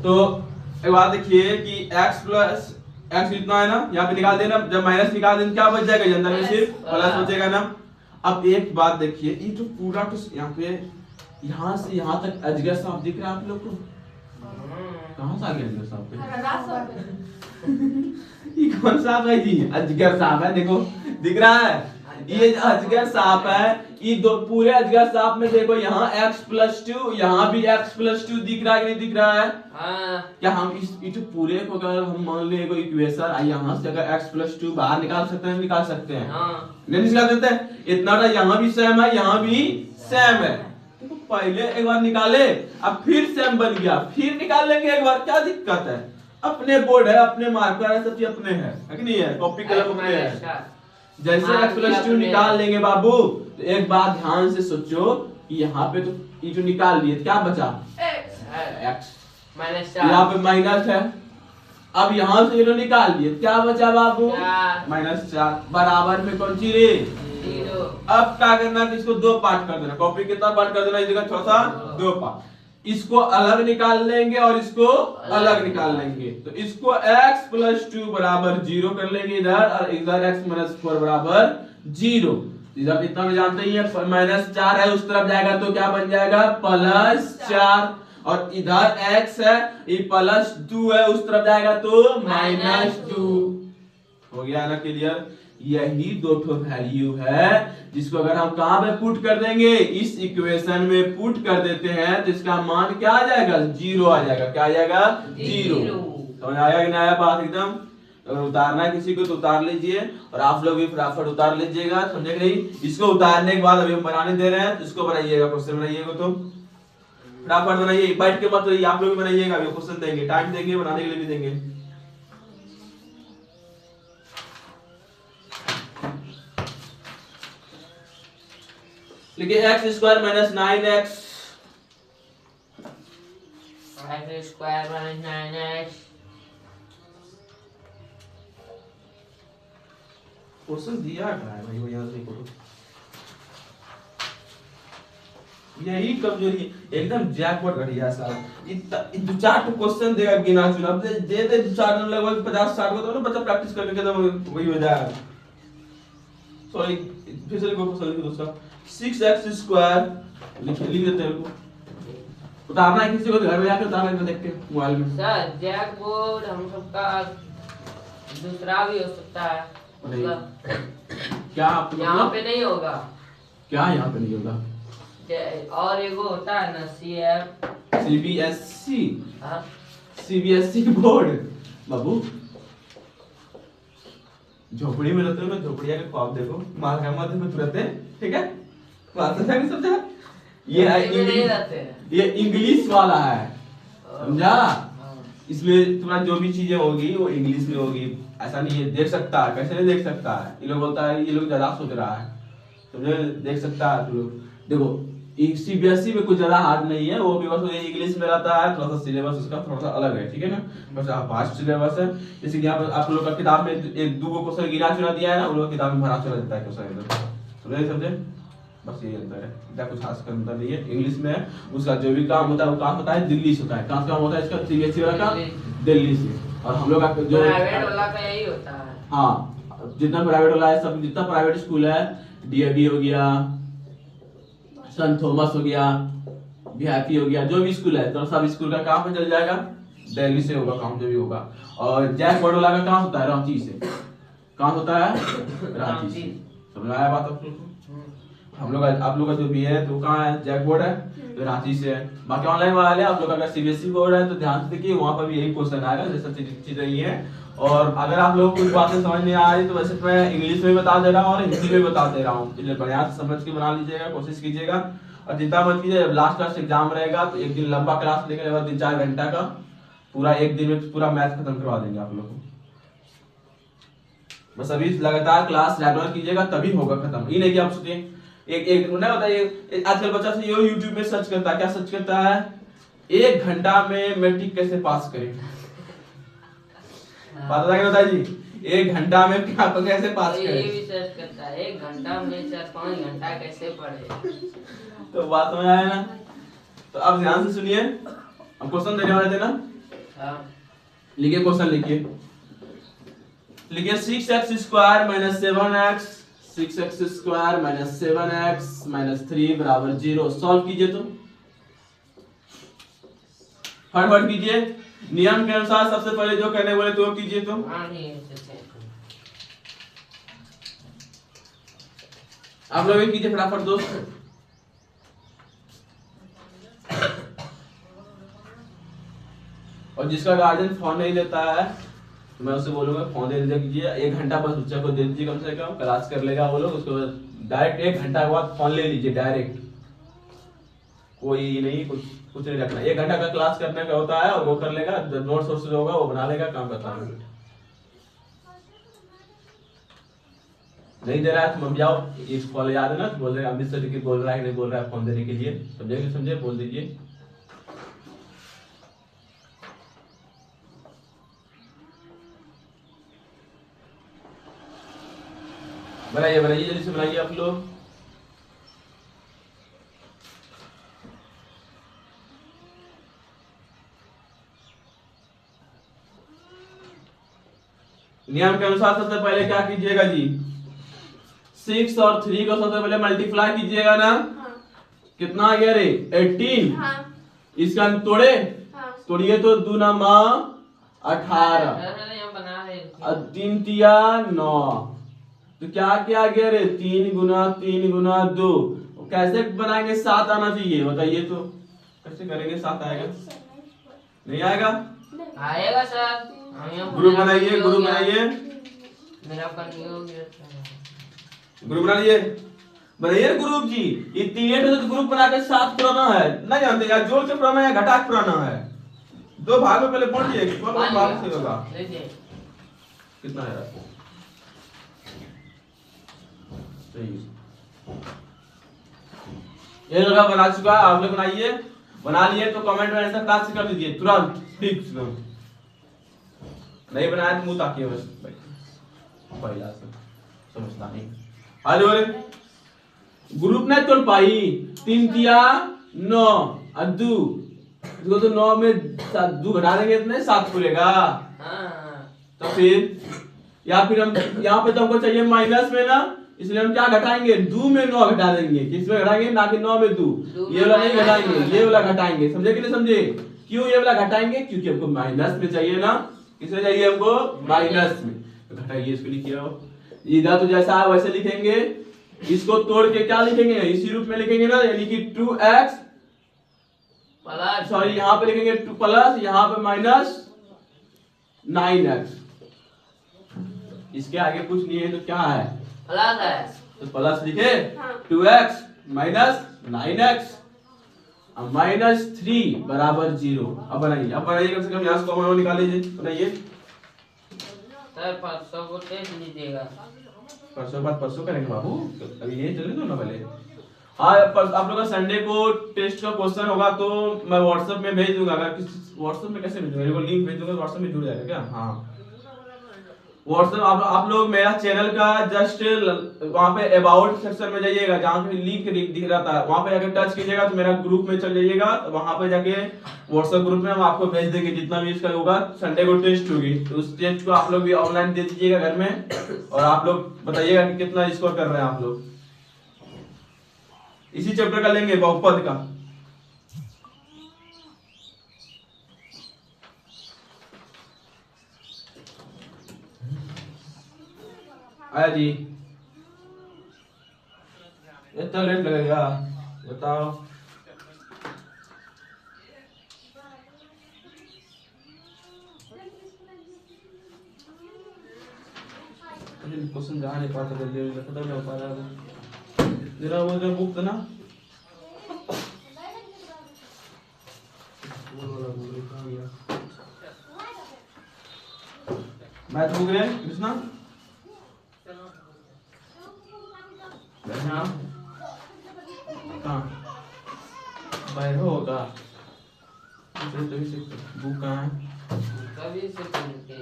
तो एक बात देखिए कि x प्लस x कितना है ना, यहाँ पे निकाल देना, जब माइनस निकाल देना क्या बच जाएगा? अंदर में सिर्फ प्लस बचेगा ना। अब एक बात देखिए, ये तो पूरा तो यहाँ पे यहाँ से यहाँ तक अजगर सांप दिख रहा है आप लोग को? कहाँ से आ गया अजगर सांप पे? ये कौन सांप है जी? अजगर सांप है, देखो दिख रहा है, ये अजगर सांप है। ये दो पूरे अजगर सांप में देखो, यहाँ x+2, यहाँ भी x+2 दिख रहा है कि नहीं दिख रहा है? क्या हम इस पूरे को अगर हम मान ले कोई इक्वेशन, यहाँ से अगर x+2 बाहर निकाल सकते हैं? निकाल सकते हैं? नहीं निकाल सकते हैं? इतना यहाँ भी सेम है, यहाँ भी सेम है। देखो पहले एक बार निकाले, अब फिर सेम बन गया, फिर निकाल लेंगे एक बार, क्या दिक्कत है? अपने बोर्ड है, अपने मार्कर है, सब चीज अपने है कि नहीं है? कॉपी कलम अपने है। जैसे x+2 निकाल लेंगे बाबू, तो एक बात ध्यान से सोचो कि यहाँ पे तो ये जो निकाल लिए क्या बचा? x -4, यहाँ पे माइनस है। अब यहाँ से ये निकाल लिए, क्या बचा बाबू? -4 बराबर में कौन सी रे? 0। अब क्या करना है? इसको दो पार्ट कर देना, कॉपी कितना पार्ट कर देना? इस जगह छोटा दो पार्ट, इसको अलग निकाल लेंगे और इसको अलग निकाल लेंगे। तो इसको x+2 बराबर 0 कर लेंगे इधर, और इधर x-4 बराबर 0। इधर इतना में जानते ही है, -4 है, उस तरफ जाएगा तो क्या बन जाएगा? +4। और इधर x है, ये +2 है, उस तरफ जाएगा तो -2। हो गया ना क्लियर? यही दो ठो वैल्यू है जिसको अगर हम कहां पे पुट कर देंगे, इस इक्वेशन में पुट कर देते हैं तो इसका मान क्या आ जाएगा, 0 आ जाएगा। क्या आ जाएगा, 0। समझ आया कि नहीं आया बात एकदम। अगर उतारना है किसी को तो उतार लीजिए, और आप लोग भी फटाफट उतार लीजिएगा, समझे कि नहीं। इसको उतारने के बाद अभी हम बनाने दे रहे हैं, तो इसको बनाइएगा, क्वेश्चन बनाइएगा तो फटाफट बनाइए, बैठ के मत रहिए, आप लोग भी बनाइएगा। अभी क्वेश्चन देंगे, टाइम देंगे, बनाने के लिए भी देंगे। लिखिए x square minus 9x, x square minus 9x। Question दिया क्या है भाई, यहाँ से करो। यही कमजोरी है, एकदम जैकपॉट घटिया साहब। इतना 2-4 क्वेश्चन देगा गिना चुना, दे 2-4 लगभग 50-60 को, तो बच्चा प्रैक्टिस करके एकदम वही हो जाएगा। सॉरी, फिर से लिखो क्वेश्चन, लिखो दूसरा 6x स्क्वायर, लिख देते हैं को उतारना है किसी को, घर में जाके उतार लेना, देख के मोबाइल में। सर जैकबोर्ड हम सबका दूसरा भी हो सकता है, मतलब क्या आप यहाँ पे नहीं होगा। क्या यहाँ पे नहीं होगा, और एगो होता है ना CBSC, हाँ? CBSC board. बाबू झोपड़ी में रहते हो ना, झोपड़िया के ख्वाब देखो, माल का मत में रहते हैं, ठीक है, बात समझा नहीं समझा। ये है इंग्लिश, ये इंग्लिश वाला है, समझा। इसमें तुम्हारा जो भी चीजें होगी वो इंग्लिश में होगी। ऐसा नहीं है देख सकता है, कैसे नहीं देख सकता है, ये लोग बोलता है ये लोग ज्यादा सोच रहा है, समझे, देख सकता है। तुम लोग देखो CBSE में कुछ ज्यादा हार्ड नहीं है, वो भी बस इंग्लिश में रहता है, थोड़ा सा सिलेबस उसका थोड़ा सा अलग है, ठीक है ना, बस फास्ट सिलेबस है। जैसे कि यहाँ पर आप लोग का किताब में 1-2 क्वेश्चन गिना चुना दिया है ना, उन लोग किताब में भरा चला देता है क्वेश्चन, समझे। बस यही अंतर है, इतना कुछ खास अंतर नहीं है। इंग्लिश में उसका जो भी काम होता है वो काम होता है दिल्ली से होता है, कहाँ से काम होता है इसका, CBSE वाला का दिल्ली से। और हम लोग का जो प्राइवेट वाला का यही होता है। हाँ, जितना प्राइवेट वाला है, सब जितना प्राइवेट स्कूल है, DAV हो गया, सन थॉमस हो गया, VIP हो गया, जो भी स्कूल है तो सब स्कूल का काम पे चल जाएगा, दिल्ली से होगा काम जो भी होगा। और जैकबोर्ड वाला का काम होता है रांची से, काम होता है रांची से। समझ आया बात आप लोग को। हम लोग आप लोग का जो भी है तो कहाँ है, जैकबोर्ड है तो रांची से है। बाकी ऑनलाइन वाले आप लोग अगर CBSE बोर्ड है तो ध्यान से देखिए, वहाँ पर भी यही क्वेश्चन आएगा, जैसा चीज रही है। और अगर आप लोग को कुछ बातें समझ नहीं आ रही तो वैसे मैं इंग्लिश में बता दे रहा हूँ और हिंदी में बता दे रहा हूँ, इसलिए बढ़िया से समझ के बना लीजिएगा, कोशिश कीजिएगा। और चिंता मत कीजिए, जब लास्ट एग्जाम रहेगा तो एक दिन लंबा क्लास लेके 3-4 घंटा का, पूरा एक दिन में पूरा मैथ खत्म करवा देंगे आप लोग को। बस अभी लगातार क्लास रेगुलर कीजिएगा तभी होगा खत्म। ये नहीं कि आप सोचिए एक ना होता है, आजकल बच्चा से ये यूट्यूब में सर्च करता है, क्या सर्च करता है, 1 घंटा में मैट्रिक कैसे पास करें। पता है क्या जी, 1 घंटा में क्या कैसे पास करें, ये भी सर्च करता है 1 घंटा में 4-5 घंटा कैसे पढ़े। तो बात समझ आया ना। तो अब ध्यान से सुनिए, हम क्वेश्चन देने वाले थे ना। हाँ। लिखिए क्वेश्चन, लिखिए 6x square minus 7x, 6x square minus 7x minus 3 बराबर 0। सॉल्व कीजिए, तो फटाफट कीजिए, नियम के अनुसार सबसे पहले जो करने बोले तो कीजिए। तो आप लोग भी कीजिए फटाफट दोस्त। और जिसका गार्जियन फोन नहीं लेता है तो मैं उससे बोलूंगा फोन दे दीजिए, 1 घंटा बस बच्चा को दे दीजिए, कम से कम क्लास कर लेगा वो लोग। उसके बाद डायरेक्ट 1 घंटा के बाद फोन ले लीजिए डायरेक्ट, कोई नहीं, कुछ नहीं रखना। 1 घंटा का क्लास करने का होता है और वो कर लेगा, नोट्स वोट्स होगा वो बना लेगा, काम करता है। नहीं दे रहा है तो मम्मी जाओ, इस कॉलेज याद है ना, बोल रहे अमित सर की बोल रहा है नहीं बोल रहा है फोन देने के लिए, समझे बोल दीजिए। बनाइए जल्दी से बनाइए आप लोग। नियम के अनुसार सबसे पहले क्या कीजिएगा जी, 6 और 3 को सबसे पहले मल्टीप्लाई कीजिएगा ना। हाँ। कितना आ गया रे, 18। हाँ। इसका तोड़े, हाँ। तोड़िए तो 2 9 18 और 3 तिया 9, तो क्या क्या आ गया रे, 3 गुना 2। कैसे बनाएंगे, 7 आना चाहिए, बताइए तो कैसे करेंगे, 7 आएगा नहीं आएगा? आएगा सर। ग्रुप बनाइए, ग्रुप बनाइए, मेरा कर हो गया ग्रुप बनाइए, बनाइए ग्रुप जी। ये 3 तो ग्रुप बना के 7 पुराना है, नहीं जानते यार, जोड़ के पुराना है घटा के पुराना है। 2 भाग में पहले पढ़ लिए, कौन भाग से होगा, कितना है सही। ये लगा बना चुका है, आप लोग बनाइए, बना लिए तो कमेंट में ऐसा क्लास कर दीजिए तुरंत फिक्स। नहीं बनाया तो मुंह ताकिए बस, पहला से समझता नहीं। आज और ग्रुप ने तोड़ पाई, 3 तिया 9 और 2 तो 9 में 2 घटा देंगे इतने 7 खुलेगा। तो फिर या फिर हम यहाँ पे तो हमको चाहिए माइनस में ना, इसलिए हम क्या घटाएंगे, 2 में 9 घटा देंगे, किसमें घटाएंगे, ना कि 9 में 2। ये वाला नहीं घटाएंगे, ये वाला घटाएंगे, समझे कि नहीं समझे? क्यों ये वाला घटाएंगे, क्योंकि हमको माइनस में चाहिए ना, किसमें चाहिए हमको, माइनस में। तो घटाइए, इसको लिखिए, इधर तो जैसा है वैसे लिखेंगे, इसको तोड़ के क्या लिखेंगे, इसी रूप में लिखेंगे ना, यानी कि 2x प्लस, सॉरी यहाँ पे लिखेंगे 2 प्लस, यहाँ पे माइनस 9x। इसके आगे कुछ नहीं है तो क्या है, प्लस है, तो प्लस लिखे, 2x माइनस 9x और माइनस 3 बराबर 0। अब बनाइए, अब बनाइए, कम से कम यहाँ से कॉमन निकाल लीजिए, बनाइए। सर 500 को टेस्ट लीजिएगा, परसों बाद परसों करेंगे बाबू, अभी ये चले दो ना पहले। हाँ आप लोग का संडे को टेस्ट का क्वेश्चन होगा तो मैं व्हाट्सएप में भेज दूंगा। अगर किस व्हाट्सएप में कैसे भेजूंगा, मेरे को लिंक भेज दूंगा, व्हाट्सएप में जुड़ जाएगा क्या? हाँ व्हाट्सएप आप लोग मेरा चैनल का जस्ट वहाँ पे अबाउट सेक्शन में जाइएगा, जहाँ पे लिंक दिख रहा था, वहाँ पे जाकर टच कीजिएगा तो मेरा ग्रुप में चल जाइएगा। तो वहाँ पे जाके व्हाट्सएप ग्रुप में हम आपको भेज देंगे, जितना भी इसका होगा। संडे को टेस्ट होगी तो उस टेस्ट को आप लोग भी ऑनलाइन दे दीजिएगा घर में, और आप लोग बताइएगा कि कितना स्कोर कर रहे हैं आप लोग। इसी चैप्टर का लेंगे, बहुपद का। आया जी, इतना लेट लगेगा बताओ? क्वेश्चन जहाँ नहीं पाता जल्दी खत्म नहीं हो पा रहा है। जरा वो जो बुक था ना, मैथ बुक है कृष्णा, कहाँ बाहर होगा, बुक कहाँ है? कभी से चलते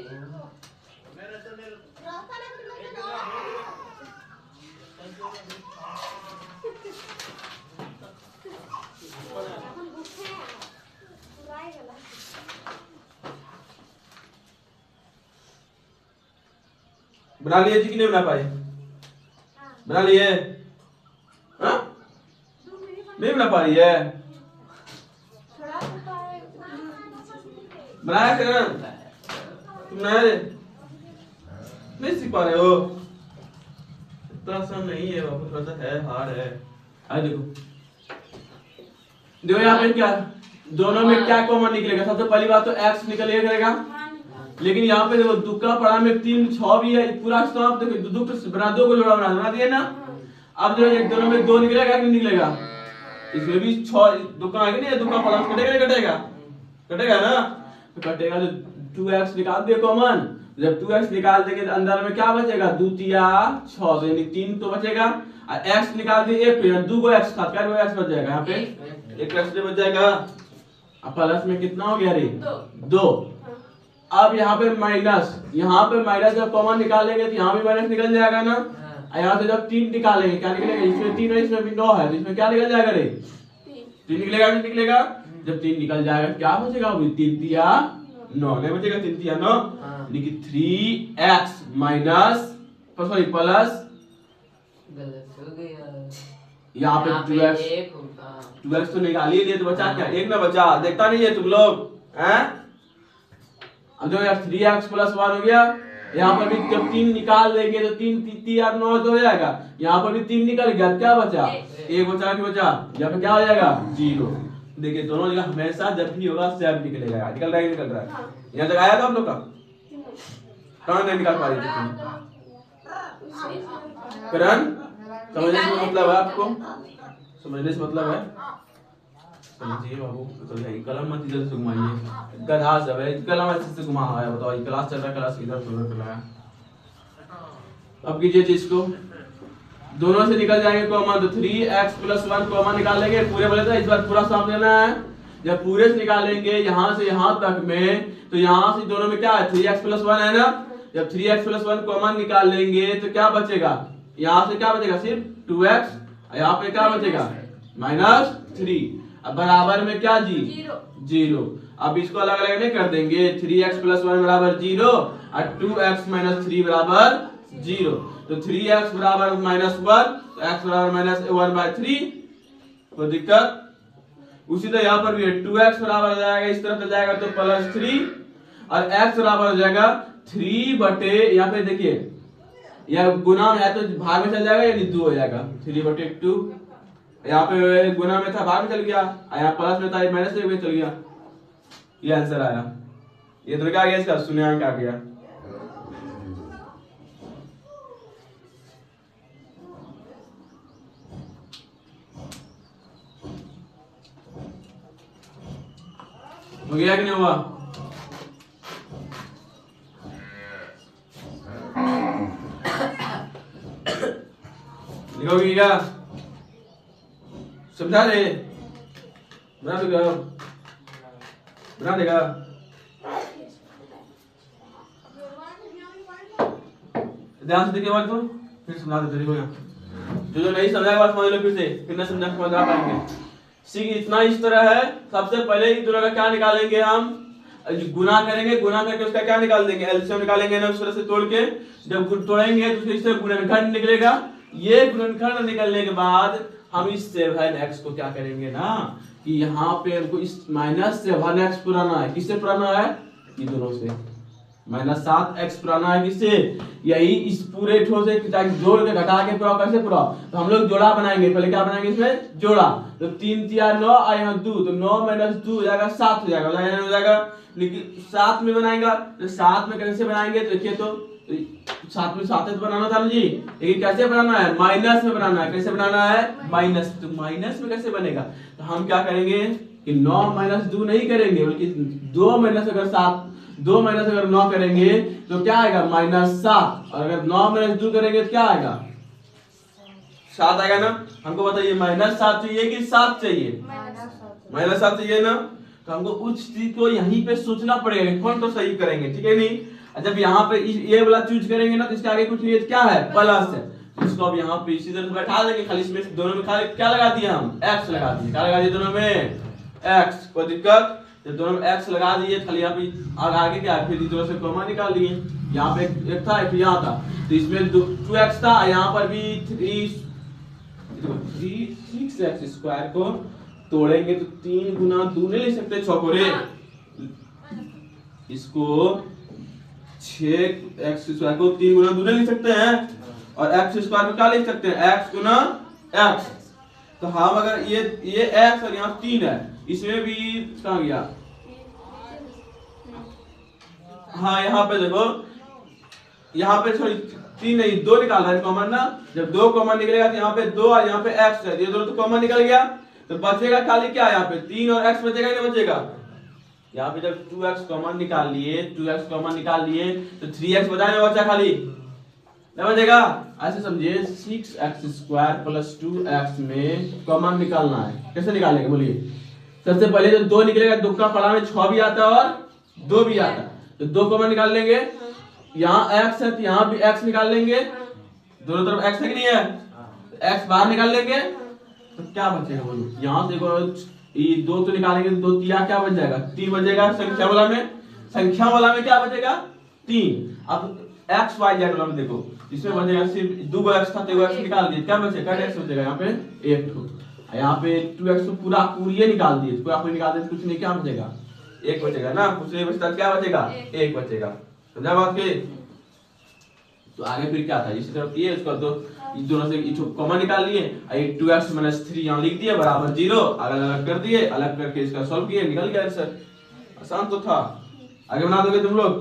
बना लिए जी कि नहीं बना पाए? बना लिए? हाँ? नहीं बना पा रही है? बनाया क्या? तुम नहीं सीख पा रहे हो? इतना आसान नहीं है बाबू, थोड़ा सा है, हार्ड है। आ देखो, देखो यहाँ पे क्या दोनों में क्या कॉमन निकलेगा? सबसे पहली बात तो x निकलेगा करेगा, लेकिन यहाँ पे देखो दुक्का पड़ा में 3 6 भी है, पूरा स्टॉप देखो, दुक्का बना 2 को जोड़ा बना दिया ना। अब जो एक दोनों में 2 निकलेगा कि नहीं निकलेगा? इसमें भी 6 दुक्का आगे नहीं है, दुक्का पड़ा कटेगा नहीं कटेगा? कटेगा ना, तो कटेगा तो 2x निकाल दिए कॉमन। जब 2x निकाल देंगे तो अंदर में क्या बचेगा, 2 तिया 6, तो यानी 3 तो बचेगा, और x निकाल दिए 1 पे 2 को x खाते हैं, 2 x बच जाएगा, यहाँ पे 1 x बच जाएगा। अब प्लस में कितना हो गया रे, 2। अब यहाँ पे माइनस, यहाँ पे माइनस जब कॉमन निकालेंगे तो यहाँ भी माइनस निकल जाएगा ना। यहाँ से जब 3 निकालेंगे क्या निकलेगा, इसमें 3 है इसमें भी 9 है, तो इसमें क्या निकल जाएगा रे, 3 निकलेगा, नहीं निकलेगा? जब 3 निकल जाएगा क्या बचेगा, 3 तिया 9 नहीं बचेगा, 3 तिया 9, यानी कि 3x माइनस सॉरी प्लस, गलत हो गया, यहाँ पे 2x तो निकाल ही लिए, तो बचा क्या, 1 ना बचा, देखता नहीं है तुम लोग हैं? अब जो यार 3x प्लस 1 हो गया, यहाँ पर भी जब 3 निकाल लेंगे तो 3 3 और 9 तो हो जाएगा। यहाँ पर भी 3 निकल गया, क्या बचा? 1 बचा, क्या बचा? यहाँ पे क्या हो जाएगा? 0। देखिए दोनों जगह हमेशा जब भी होगा सेम निकलेगा। निकल रहा है, निकल रहा है। यहाँ तक आया था आप लोग का? कहाँ नहीं निकाल पा रही थी? करण, समझने से मतलब है आपको? समझने से मतलब है? समझिए बाबू, तो कलम मत इधर से घुमाइए, गधा सब है, कलम ऐसे से घुमा है। बताओ ये क्लास चल रहा है, क्लास इधर से उधर चला है। अब कीजिए चीज को, दोनों से निकल जाएंगे कॉमन, तो 3x + 1 कॉमन निकालेंगे। पूरे बोले था, इस बार पूरा साफ लेना है। जब पूरे से निकालेंगे यहाँ से यहाँ तक में, तो यहाँ से दोनों में क्या है? 3x + 1 है ना। जब 3x + 1 कॉमन निकाल लेंगे तो क्या बचेगा? यहाँ से क्या बचेगा? सिर्फ 2x। यहाँ पे क्या बचेगा? -3। अब बराबर में क्या जी? 0। अब इसको अलग अलग नहीं कर देंगे, 3x + 1 बराबर 0 और 2x - 3 बराबर 0। तो 3x बराबर -1, तो x बराबर -1/3। कोई दिक्कत? उसी तरह यहाँ पर भी 2x बराबर हो जाएगा, इस तरफ चल जाएगा तो +3 और x बराबर हो जाएगा 3 बटे, यहाँ पे देखिए यह गुना में है तो भाग में चल जाएगा, यानी 2 हो जाएगा। 3/2 यहाँ पे गुना में था, भाग में चल गया, यहाँ प्लस में था, माइनस में चल गया। ये आंसर आया। ये तो क्या आ गया इसका? शून्यांक आ गया। हो गया कि नहीं हुआ? लिखोगे क्या? समझा दे? बना देगा? बना देगा? ध्यान से देखिए बात को, फिर समझा देते। देखो यहाँ जो नहीं समझा बात समझ लो, फिर ना समझा पाएंगे। सीख इतना इस तरह है। सबसे पहले इन दोनों का क्या निकालेंगे? हम गुना करेंगे, गुना करके उसका क्या निकाल देंगे? एलसीएम निकालेंगे ना, उस तरह से तोड़ के। जब तोड़ेंगे तो इससे गुणनखंड निकलेगा। ये गुणनखंड निकलने के बाद हम इस 7x को क्या करेंगे ना, कि यहाँ पे हमको इस -7x पुराना है। किससे पुराना है? ये दोनों से। -7x पुराना है किससे? यही इस पूरे ठो से जोड़ के घटा के पूरा कैसे पूरा, तो हम लोग जोड़ा बनाएंगे। पहले क्या बनाएंगे इसमें? जोड़ा। तो 3 × 9 और यहाँ 2, तो 9 - 2 हो जाएगा 7 हो जाएगा। लेकिन 7 में बनाएगा तो 7 में कैसे बनाएंगे? तो देखिए तो 7 में 7 तो बनाना था जी, लेकिन कैसे बनाना है? माइनस में बनाना है। कैसे बनाना है? माइनस। तो माइनस में कैसे बनेगा? तो हम क्या करेंगे कि 9 - 2 नहीं करेंगे, बल्कि 2 अगर 9 करेंगे तो क्या आएगा? -7। और अगर 9 - 2 करेंगे तो क्या आएगा? 7 आएगा ना। हमको बताइए -7 चाहिए कि 7 चाहिए? -7 चाहिए ना। तो हमको उस चीज को यहीं पे सोचना पड़ेगा, कौन तो सही करेंगे, ठीक है नहीं? जब यहाँ पे ये वाला चूज करेंगे ना, तो इसके आगे कुछ नहीं है, क्या है? प्लस है। इसको अब यहाँ पे इसी तरह बैठा देंगे। खाली इसमें दोनों में खाली क्या लगा दिए? हम x लगा दिए। क्या लगा दिए दोनों में? x। कोई दिक्कत? जब दोनों में x लगा दिए, खाली यहाँ पे आगे क्या है? फिर इस तरह से कॉमा निकाल लिए। यहाँ पे एक था, फिर यहाँ था, तो इसमें 2x था, यहाँ पर भी 6x² को तोड़ेंगे तो 3 × 2 नहीं लिख सकते छकोरे? इसको 6x² को 3 × 2 नहीं लिख सकते हैं, और x² को क्या लिख सकते हैं? x × x। तो हम अगर ये x और यहाँ 3 है, इसमें भी कहाँ गया? हाँ यहाँ पे देखो, यहाँ पे सॉरी 3 नहीं 2 निकाल रहा है कॉमन ना। जब 2 कॉमन निकलेगा तो यहाँ पे 2 और यहाँ पे x है, ये दोनों तो कॉमन निकल गया। तो बचेगा खाली क्या? यहाँ पे 3 और x बचेगा ही नहीं बचेगा। यहाँ पे जब 2x कॉमन निकाल लिए, 2x कॉमन निकाल लिए तो 3x बचा नहीं बचा, खाली नहीं बचेगा। ऐसे समझिए 6x² + 2x में कॉमन निकालना है। कैसे निकालेंगे बोलिए? सबसे पहले जो 2 निकलेगा, 2 का पढ़ा में 6 भी आता है और 2 भी आता है, तो 2 कॉमन निकाल लेंगे। यहाँ x है तो यहाँ भी x निकाल लेंगे, दोनों तरफ x है कि नहीं है? x बाहर निकाल लेंगे तो क्या बचेगा बोलो? यहाँ से देखो, ये 2 तो निकालेंगे, 2 3 क्या बच जाएगा? 3 बचेगा। संख्या वाला में क्या बचेगा? 3। अब x y z वाला में देखो, इसमें बचेगा सिर्फ 2 x था, तो 2 x निकाल दिए, क्या बचेगा? x बचेगा यहाँ पे 1 ठो। यहाँ पे 2x तो पूरा पूरी निकाल दिए, पूरा पूरी निकाल दिए, कुछ नहीं, क्या बचेगा? 1 बचेगा ना। कुछ नहीं बचता, क्या बचेगा? 1 बचेगा। समझा बात के? तो आगे फिर क्या था, इसी तरफ ये उसका तो इस दोनों से कॉमन निकाल लिए, ये 2x - 3 यहाँ लिख दिया बराबर 0, अलग अलग कर दिए, अलग करके इसका सॉल्व किए, निकल गया आंसर। आसान तो था। आगे बना दोगे तुम लोग?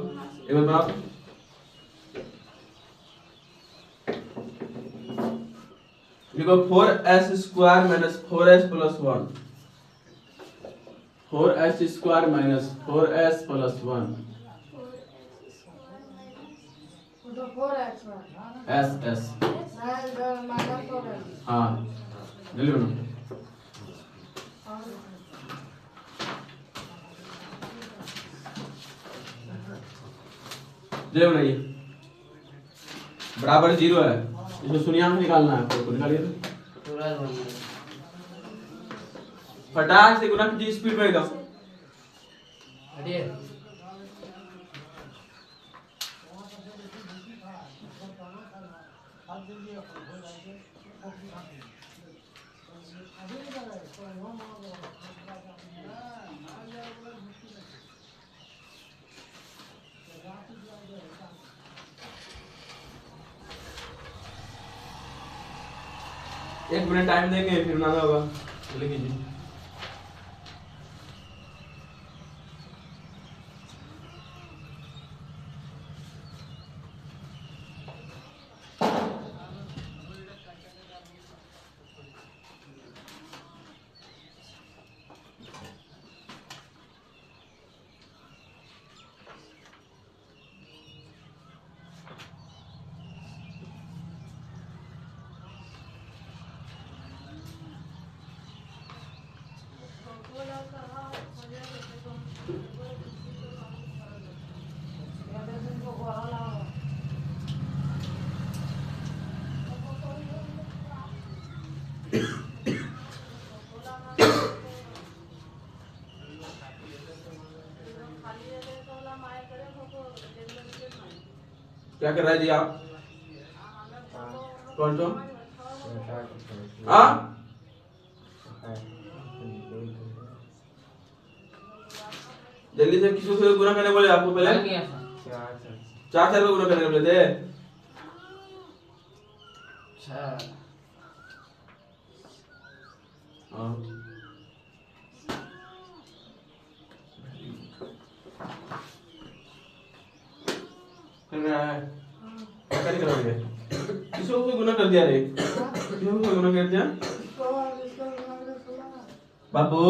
एक बार बनाओ। देखो 4s² - 4s + 1, 4s² - 4s + 1 तो 4x s हाँ जल्दी बनो। जल्दी बनाइए। बराबर 0 है, इसमें शून्यांक निकालना है, आपको निकालिए तो। तुरंत बोलिए। फटाक से गुना कीजिए, स्पीड में एकदम। अरे एक मिनट टाइम देंगे, फिर बनाना होगा। चलिए कीजिए। क्या कर रहा है जी आप? कौन सा? हाँ जल्दी से, किसी से गुना करने बोले आपको पहले? नहीं ऐसा। 4 पे गुना करने बोले थे। हाँ कर रहा है, क्या करोगे? किसको कोई गुना कर दिया रे? किसको कोई गुना कर दिया? बाबू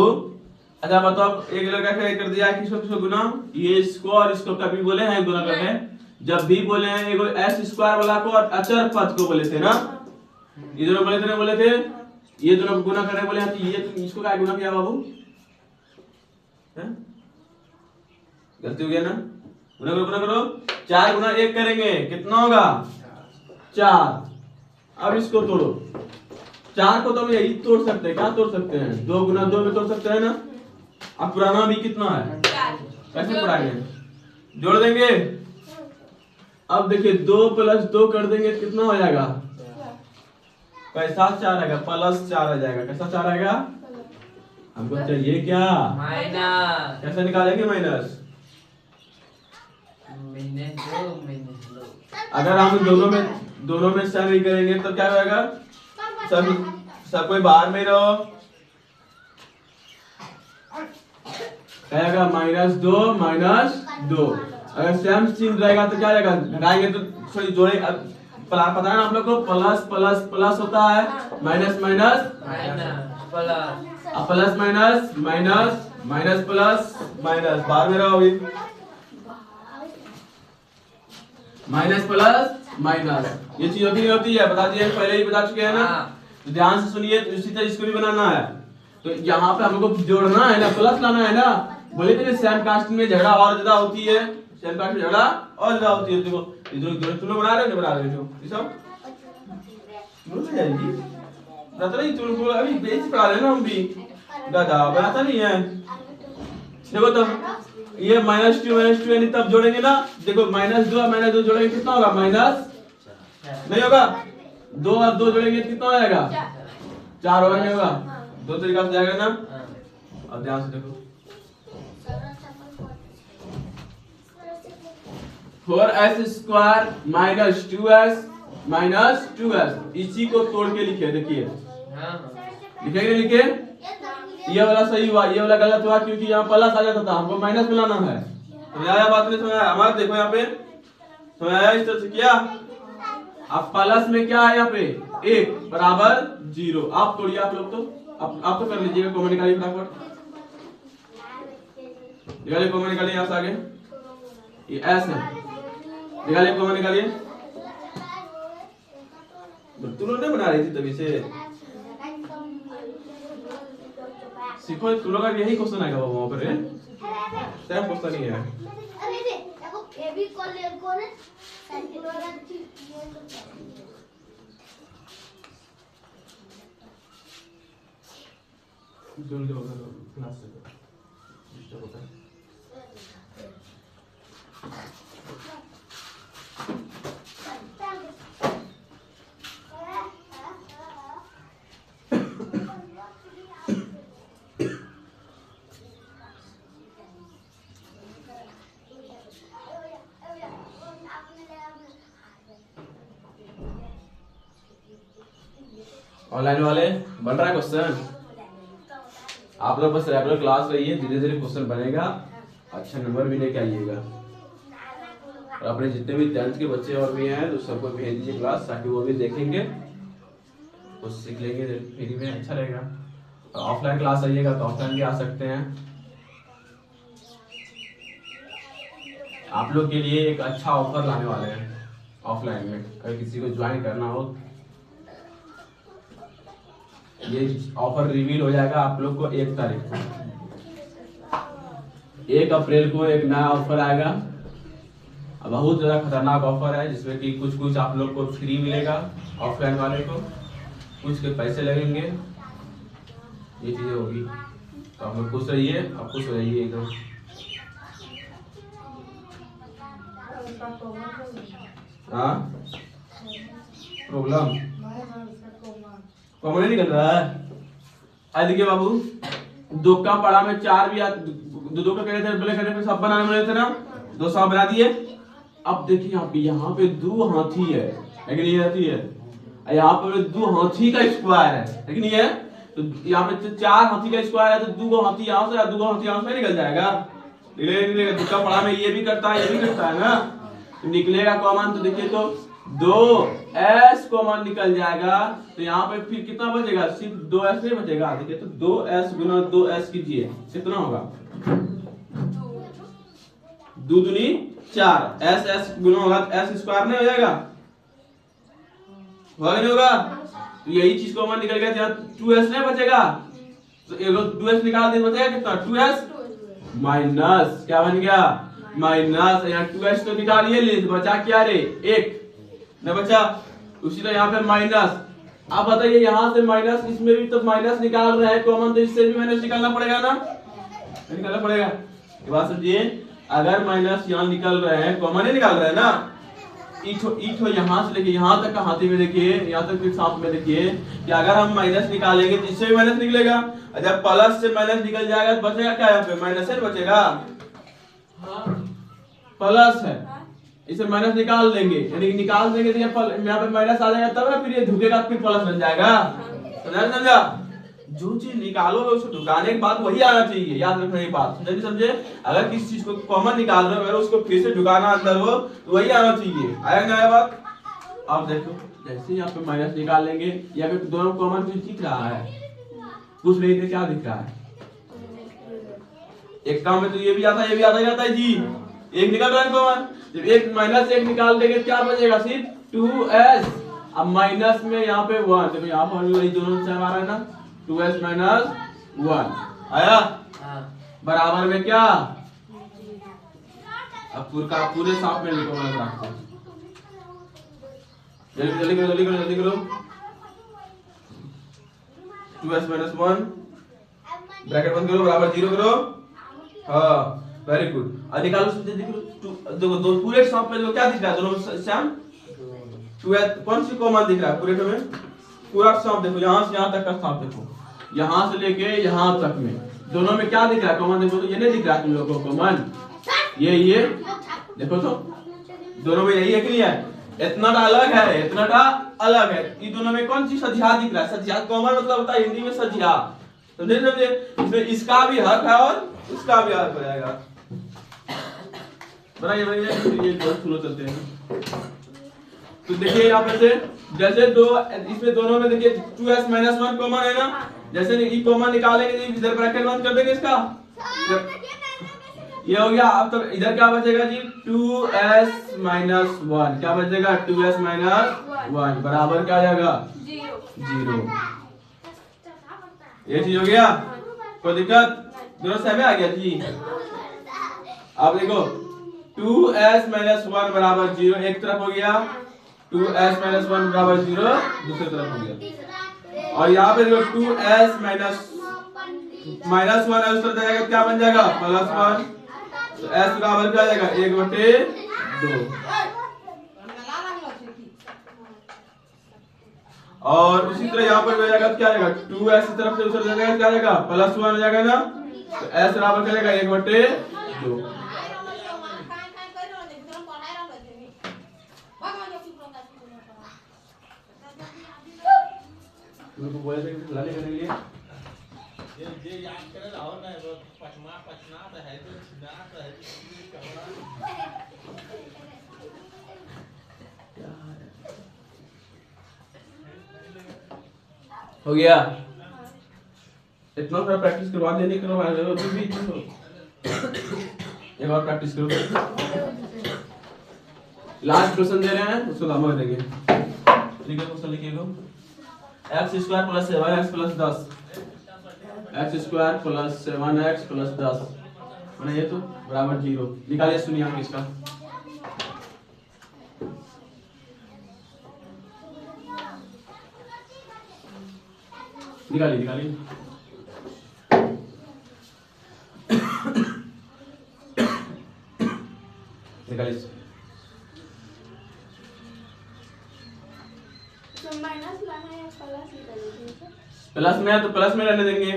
अच्छा बताओ, एक लड़का क्या कर दिया, किसको किसको गुना? ये इसको और इसको कभी बोले हैं गुना करने? जब भी बोले हैं एगो s² वाला को और अचर पद को बोले थे ना, ये दोनों बोले थे ना, बोले थे ये दोनों गुना करने बोले हैं, तो ये तुम इसको क्या गुना किया बाबू? गलती हो गया ना? गुना करो गुना करो। 4 गुना 1 करेंगे, कितना होगा? 4। अब इसको तोड़ो। 4 को तो हम यही तोड़ सकते हैं, क्या तोड़ सकते हैं? 2 गुना 2 में तोड़ सकते हैं ना। अब पुराना भी कितना है? 4 कैसे पढ़ाएंगे? जोड़ देंगे। अब देखिए 2 + 2 कर देंगे, कितना हो जाएगा? कैसा 4 आएगा? +4 आ जाएगा। कैसा 4 आएगा? हमको चाहिए क्या? माइनस। कैसे निकालेंगे माइनस? अगर हम दोनों में सम ही करेंगे तो क्या होगा? सब कोई बाहर में रहो, आएगा -2 अगर सेम चिन्ह रहेगा तो क्या रहेगा? घटाएंगे तो सॉरी जोड़े, पता है ना आप लोग को, प्लस प्लस प्लस होता है, minus minus plus minus minus minus plus minus, बाहर में रहो अभी, माइनस प्लस माइनस, ये चीज होती नहीं होती है? बता दिए, पहले ही बता चुके हैं ना। तो ध्यान से सुनिए, तो इसी तरह इसको भी बनाना है। तो यहाँ पे हमको जोड़ना है ना, प्लस लाना है ना। बोले थे सेम कास्ट में झगड़ा और ज्यादा होती है, सेम कास्ट में झगड़ा और ज्यादा होती है। देखो तुम लोग बना रहे हो, बना रहे हो ये सब बोल जाएगी, पता नहीं तुम लोग अभी बेच पढ़ा रहे ना, हम भी दादा बनाता नहीं है। देखो तो ये -2 यानी तब जोड़ेंगे ना, देखो -2 जोड़ेंगे कितना होगा? माइनस नहीं होगा, 2 और 2 जोड़ेंगे कितना हो जाएगा? 4 होगा, नहीं होगा? 2 तरीका से जाएगा ना। अब ध्यान से देखो, 4s² minus 2s minus 2s, इसी को तोड़ के लिखे। देखिए हाँ हाँ लिखेंगे, लिखे ये वाला सही हुआ, ये वाला गलत हुआ क्योंकि यहाँ प्लस आ जाता था, हमको माइनस मिलाना है। समझ आया बात नहीं? समझ आया? हमारा देखो यहाँ पे समझ आया? इस तरह से किया। अब प्लस में क्या है यहाँ पे 1 बराबर 0। आप तोड़िए आप लोग, तो आप तो कर लीजिएगा, कॉमन निकालिए फटाफट, निकालिए कॉमन निकालिए यहाँ से आगे। ये s है, निकालिए कॉमन निकालिए। तुम लोग नहीं बना रही थी तभी से, सीखो। तुम लोग का यही क्वेश्चन आएगा वहां पर, सेम क्वेश्चन ही है। अरे रे देखो ये भी कौन है साइकिल वाला जल्दी होगा क्लास से डिस्टर्ब होता है। ऑनलाइन वाले बन रहा है क्वेश्चन, आप लोग बस रेगुलर क्लास रहिए, धीरे धीरे क्वेश्चन बनेगा, अच्छा नंबर भी लेके आइएगा। और अपने जितने भी 10th के बच्चे और भी हैं तो सबको भेज दीजिए क्लास, ताकि वो भी देखेंगे, कुछ सीख लेंगे, फ्री में अच्छा रहेगा। और ऑफलाइन क्लास आइएगा तो ऑफलाइन भी आ सकते हैं। आप लोग के लिए एक अच्छा ऑफर लाने वाले हैं ऑफलाइन में, अगर किसी को ज्वाइन करना हो ये ऑफर रिवील हो जाएगा आप लोग को 1 तारीख को। 1 अप्रैल को एक नया ऑफर आएगा, बहुत ज्यादा खतरनाक ऑफर है, जिसमें कि कुछ आप लोग को फ्री मिलेगा, ऑफलाइन वाले को कुछ के पैसे लगेंगे, ये चीजें होगी। तो आप लोग खुश रहिए, आप खुश हो जाइए एकदम। हाँ प्रॉब्लम कॉमन नहीं निकल रहा है। आज देखिए बाबू, 2 का पढ़ा में 4 भी 2 का कह रहे थे, बोले कहने पे सब बनाने वाले थे ना, 2 सब बना दिए। अब देखिए यहाँ पे 2 हाथी है, लेकिन ये हाथी है, यहाँ पे 2 हाथी का स्क्वायर है, लेकिन ये तो यहाँ पे 4 हाथी का स्क्वायर है, तो 2 हाथी यहाँ से 2 हाथी यहाँ से निकल जाएगा। निकलेगा 2 का पढ़ा में ये भी करता है, ये भी करता है ना, तो निकलेगा कॉमन। तो देखिए तो 2s कॉमन निकल जाएगा, तो यहाँ पे फिर कितना बचेगा, सिर्फ 2s नहीं बचेगा। देखिए तो 2s गुना 2s कीजिए, कितना होगा 2 दूनी 4, s गुना होगा s स्क्वायर नहीं हो जाएगा, होगा नहीं होगा? तो यही चीज कॉमन निकल गया, यहाँ 2s नहीं बचेगा, तो 2s निकाल दे, बचेगा कितना 2s माइनस क्या बन गया माइनस, यहाँ 2s तो निकालिए ले, बचा क्या रे 1 न बचा, उसी तरह यहाँ पे माइनस। आप बताइए यहाँ से माइनस, इसमें भी तो माइनस निकाल रहे हैं कॉमन, तो इससे भी माइनस निकालना पड़ेगा ना, निकालना पड़ेगा। ये बात समझिए, अगर माइनस यहाँ निकल रहे हैं, कॉमन ही निकाल रहे हैं ना, इठो यहाँ से लेके यहाँ तक का हाथी में देखिए, यहाँ तक के साथ में देखिए कि अगर हम माइनस निकालेंगे तो इससे भी माइनस निकलेगा, जब प्लस से माइनस निकल जाएगा तो बचेगा क्या, यहाँ पे माइनस है बचेगा, प्लस है, इसे माइनस निकाल देंगे, यानी निकाल देंगे तो यहाँ पे माइनस आ जाएगा, तब ना फिर ये धुकेगा फिर प्लस बन जाएगा। समझा? जो चीज निकालोगे उसको ढुकाने के बाद वही आना चाहिए, याद रखने की बात, समझे? अगर किसी चीज को कॉमन निकाल रहे हो, अगर उसको फिर से ढुकाना अंदर हो तो वही आना चाहिए। आया ना बात? अब देखो जैसे यहाँ पे माइनस निकाल लेंगे, या फिर दोनों कॉमन कुछ दिख रहा है, कुछ नहीं थे, क्या दिख रहा है? एक काम में तो ये भी आता है, ये भी आता जाता है जी, एक निकल रहा है कॉमन, जब एक माइनस 1 निकाल देंगे क्या बचेगा, सिर्फ 2s। अब माइनस में यहाँ पे 1, देखो यहाँ पर वही दोनों से आ रहा है ना, 2s माइनस 1 आया, बराबर में क्या, अब पूरे साथ में लिखो, रखो जल्दी करो 2s माइनस 1 ब्रैकेट बंद करो, बराबर 0 करो, हाँ वेरी गुड। अब निकालो, देखो दो पूरे साथ में क्या दिख रहा है, दोनों सैम 2s कौन सी कॉमन दिख रहा है पूरे में, पूरा साफ देखो, यहाँ से यहाँ तक का साफ देखो, यहाँ से लेके यहाँ तक में दोनों में क्या दिख रहा है कॉमन, देखो तो ये नहीं दिख रहा है तुम लोगों को कॉमन, ये देखो तो दोनों में यही है कि नहीं है? इतना अलग है, इतना अलग है। ये दोनों में कौन सी सजिया दिख रहा है? सजिया कॉमन मतलब होता है हिंदी में सजिया, समझे समझे? इसमें इसका भी हक है और इसका भी हक हो जाएगा। बनाइए बनाइए, ये दो सुनो चलते हैं। तो देखिए यहाँ पे से जैसे दो, इसमें दोनों में देखिए 2s - 1 कॉमन है ना, जैसे ये कॉमन निकालेंगे इधर ब्रैकेट बंद कर देंगे इसका, ये हो गया। अब तो इधर क्या बचेगा जी? 2s - 1 क्या बचेगा? 2s - 1 बराबर क्या आ जाएगा? 0। ये चीज हो गया, कोई दिक्कत? दोनों सेम आ गया जी। अब देखो 2s - 1 बराबर 0 एक तरफ हो गया, 2s - 1 बराबर 0 दूसरी तरफ हो गया। और यहाँ पे देखो 2s - 1 है उस तरफ जाएगा, क्या बन जाएगा? +1। तो s बराबर क्या आ जाएगा? 1/2। और उसी तरह यहाँ पर हो जाएगा, क्या आएगा? 2s की तरफ से उस तरफ जाएगा, क्या आएगा? +1 हो जाएगा ना, तो s बराबर क्या आएगा? 1/2। तुमको बोले थे कि लाने करने के लिए ये याद करे रहो ना, पचमा तो है तो छिना तो है हो गया। इतना सारा प्रैक्टिस करवा देने के बाद तुम भी एक और प्रैक्टिस करो। लास्ट क्वेश्चन दे रहे हैं, उसको दाम देंगे। ठीक है, क्वेश्चन लिखिएगा। x² + 7x + 10, x² + 7x + 10 मैंने ये तो बराबर 0 निकालिए शून्यांक इसका। निकालिए निकालिए। निकालिए। माइनस लाना है प्लस निकालिए। प्लस में है तो प्लस में रहने देंगे,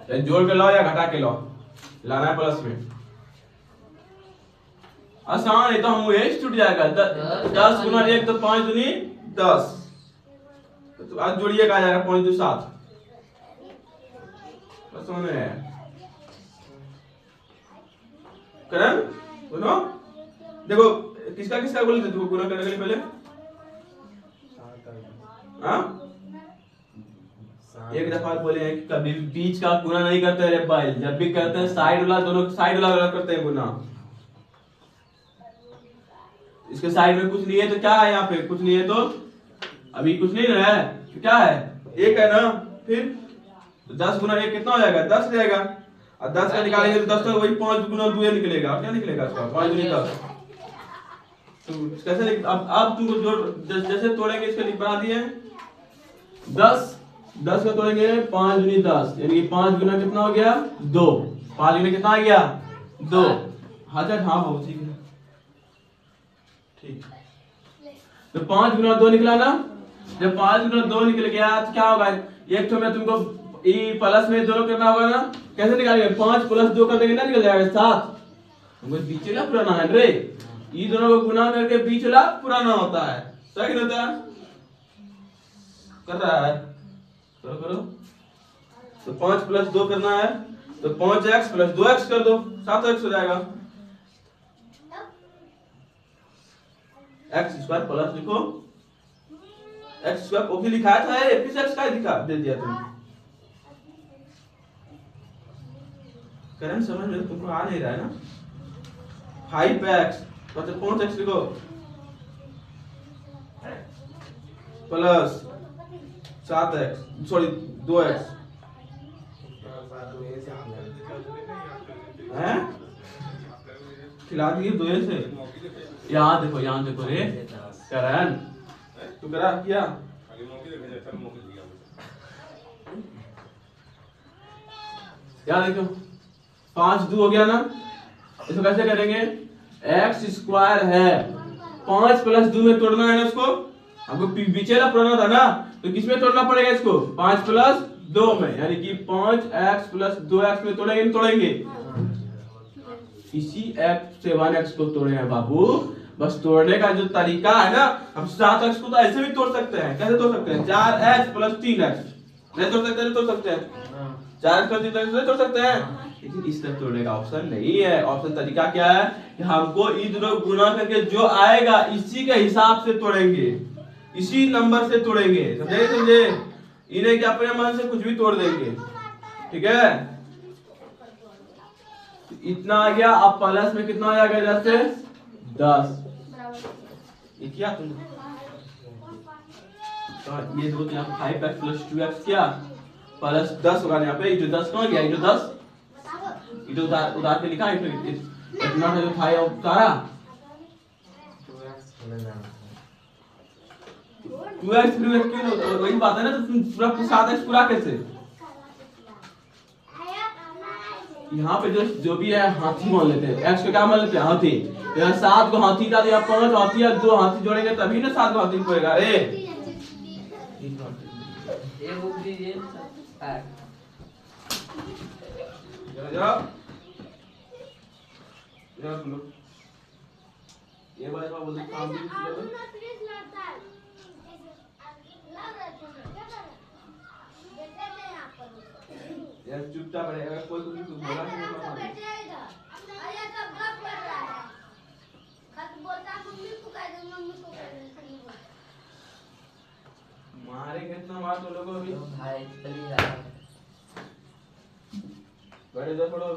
या जोड़ के लाओ या घटा के लाओ, लाना है प्लस में। आसान है, तो हम वही छूट जाएगा। 10 × 1 तो 5 दूनी 10, तो आज जोड़िए का आ जाएगा 5 × 2 = 7। बस समझ में आया? करण बोलो, देखो किसका किसका बोले थे तुमको गुणा करने के लिए पहले? हाँ, एक दफा बोले हैं कि कभी बीच का गुना नहीं करते रे भाई, जब भी करते हैं साइड वाला, दोनों साइड वाला करते हैं गुना। इसके साइड में कुछ नहीं है तो क्या है? यहाँ पे कुछ नहीं है तो अभी कुछ नहीं है तो क्या है? 1 है ना, फिर 10 × 1 कितना हो जाएगा? 10 जाएगा। और 10 का निकालेंगे तो 10 तो वही 5 × 2 निकलेगा। और क्या निकलेगा इसका? 5 × 10। तो कैसे? अब तुमको जोड़ जैसे तोड़ेंगे इसके लिए बना दिए 10 का तोड़ेंगे 5 × 10 यानी कि 5 × कितना हो गया? 2। 5 × कितना आ गया? 2। अच्छा हाँ बहुत ठीक है, ठीक। तो 5 × 2 निकला ना। जब 5 × 2 निकल गया तो क्या होगा? एक तो मैं तुमको ई प्लस में दोनों करना होगा ना, कैसे निकालेंगे? 5 + 2 कर देंगे ना, निकल जाएगा 7। तुमको बीच वाला पुराना है रे, ये दोनों को गुना करके बीच वाला पुराना होता है, सही नहीं होता? कर रहा है, करो करो। तो 5 + 2 करना है तो 5x + 2x कर दो, 7x हो जाएगा। x² प्लस लिखो, x² को भी लिखाया था, फिर x का दिखा दे दिया तुमने। करंट समझ में तुमको आ नहीं रहा है ना? 5x मतलब 5x लिखो प्लस 7x सॉरी 2x हैं? खिला दिए 2 से। यहाँ देखो रे करण, तू करा क्या? यहाँ देखो 5 2 हो गया ना, इसको कैसे करेंगे? x² है, 5 + 2 में तोड़ना है ना उसको। हमको पीछे ना पुराना था ना, तो किसमें तोड़ना पड़ेगा इसको? 5 + 2 में, यानी कि 5x + 2x में तोड़ेंगे नहीं तोड़ेंगे? इसी F7x को तोड़े हैं बाबू। बस तोड़ने का जो तरीका है ना, हम 7x को तो ऐसे भी तोड़ सकते हैं। कैसे तोड़ सकते हैं? 4x प्लस 3x नहीं तोड़ सकते? नहीं तोड़ सकते हैं? 4x प्लस 3x नहीं तोड़ सकते हैं, लेकिन इस तरह तोड़ने का ऑप्शन नहीं है। ऑप्शन तरीका क्या है कि हमको इन दोनों गुना करके जो आएगा इसी के हिसाब से तोड़ेंगे, इसी नंबर से तोड़ेंगे। समझे? समझे? इन्हें क्या अपने मन से कुछ भी तोड़ देंगे। ठीक है, इतना आ गया। अब प्लस में कितना आ जाएगा? जैसे 10 ये क्या तुम तो ये दो यहाँ 5x प्लस 2x क्या प्लस 10 होगा यहाँ पे। ये जो 10 कहाँ गया? ये जो 10 ये जो उधार पे लिखा है इतना जो था ये उतारा 2x क्यों? वही बात है ना, तो तुम पूरा 7x पूरा कैसे? यहाँ पे जो भी है हाथी मान लेते हैं। x को क्या मान लेते हैं? हाथी। यहाँ 7 को हाथी का दिया, 5 हाथी या 2 हाथी जोड़ेंगे तभी ना 7 को हाथी पड़ेगा। अरे ये बुक दीजिए। ये बात बोल काम भी यार चुपचाप रहेगा, कोई कुछ बोला नहीं। मारे कितना मार तो लोगों अभी भाई चली जा। बड़े इधर पढ़ो,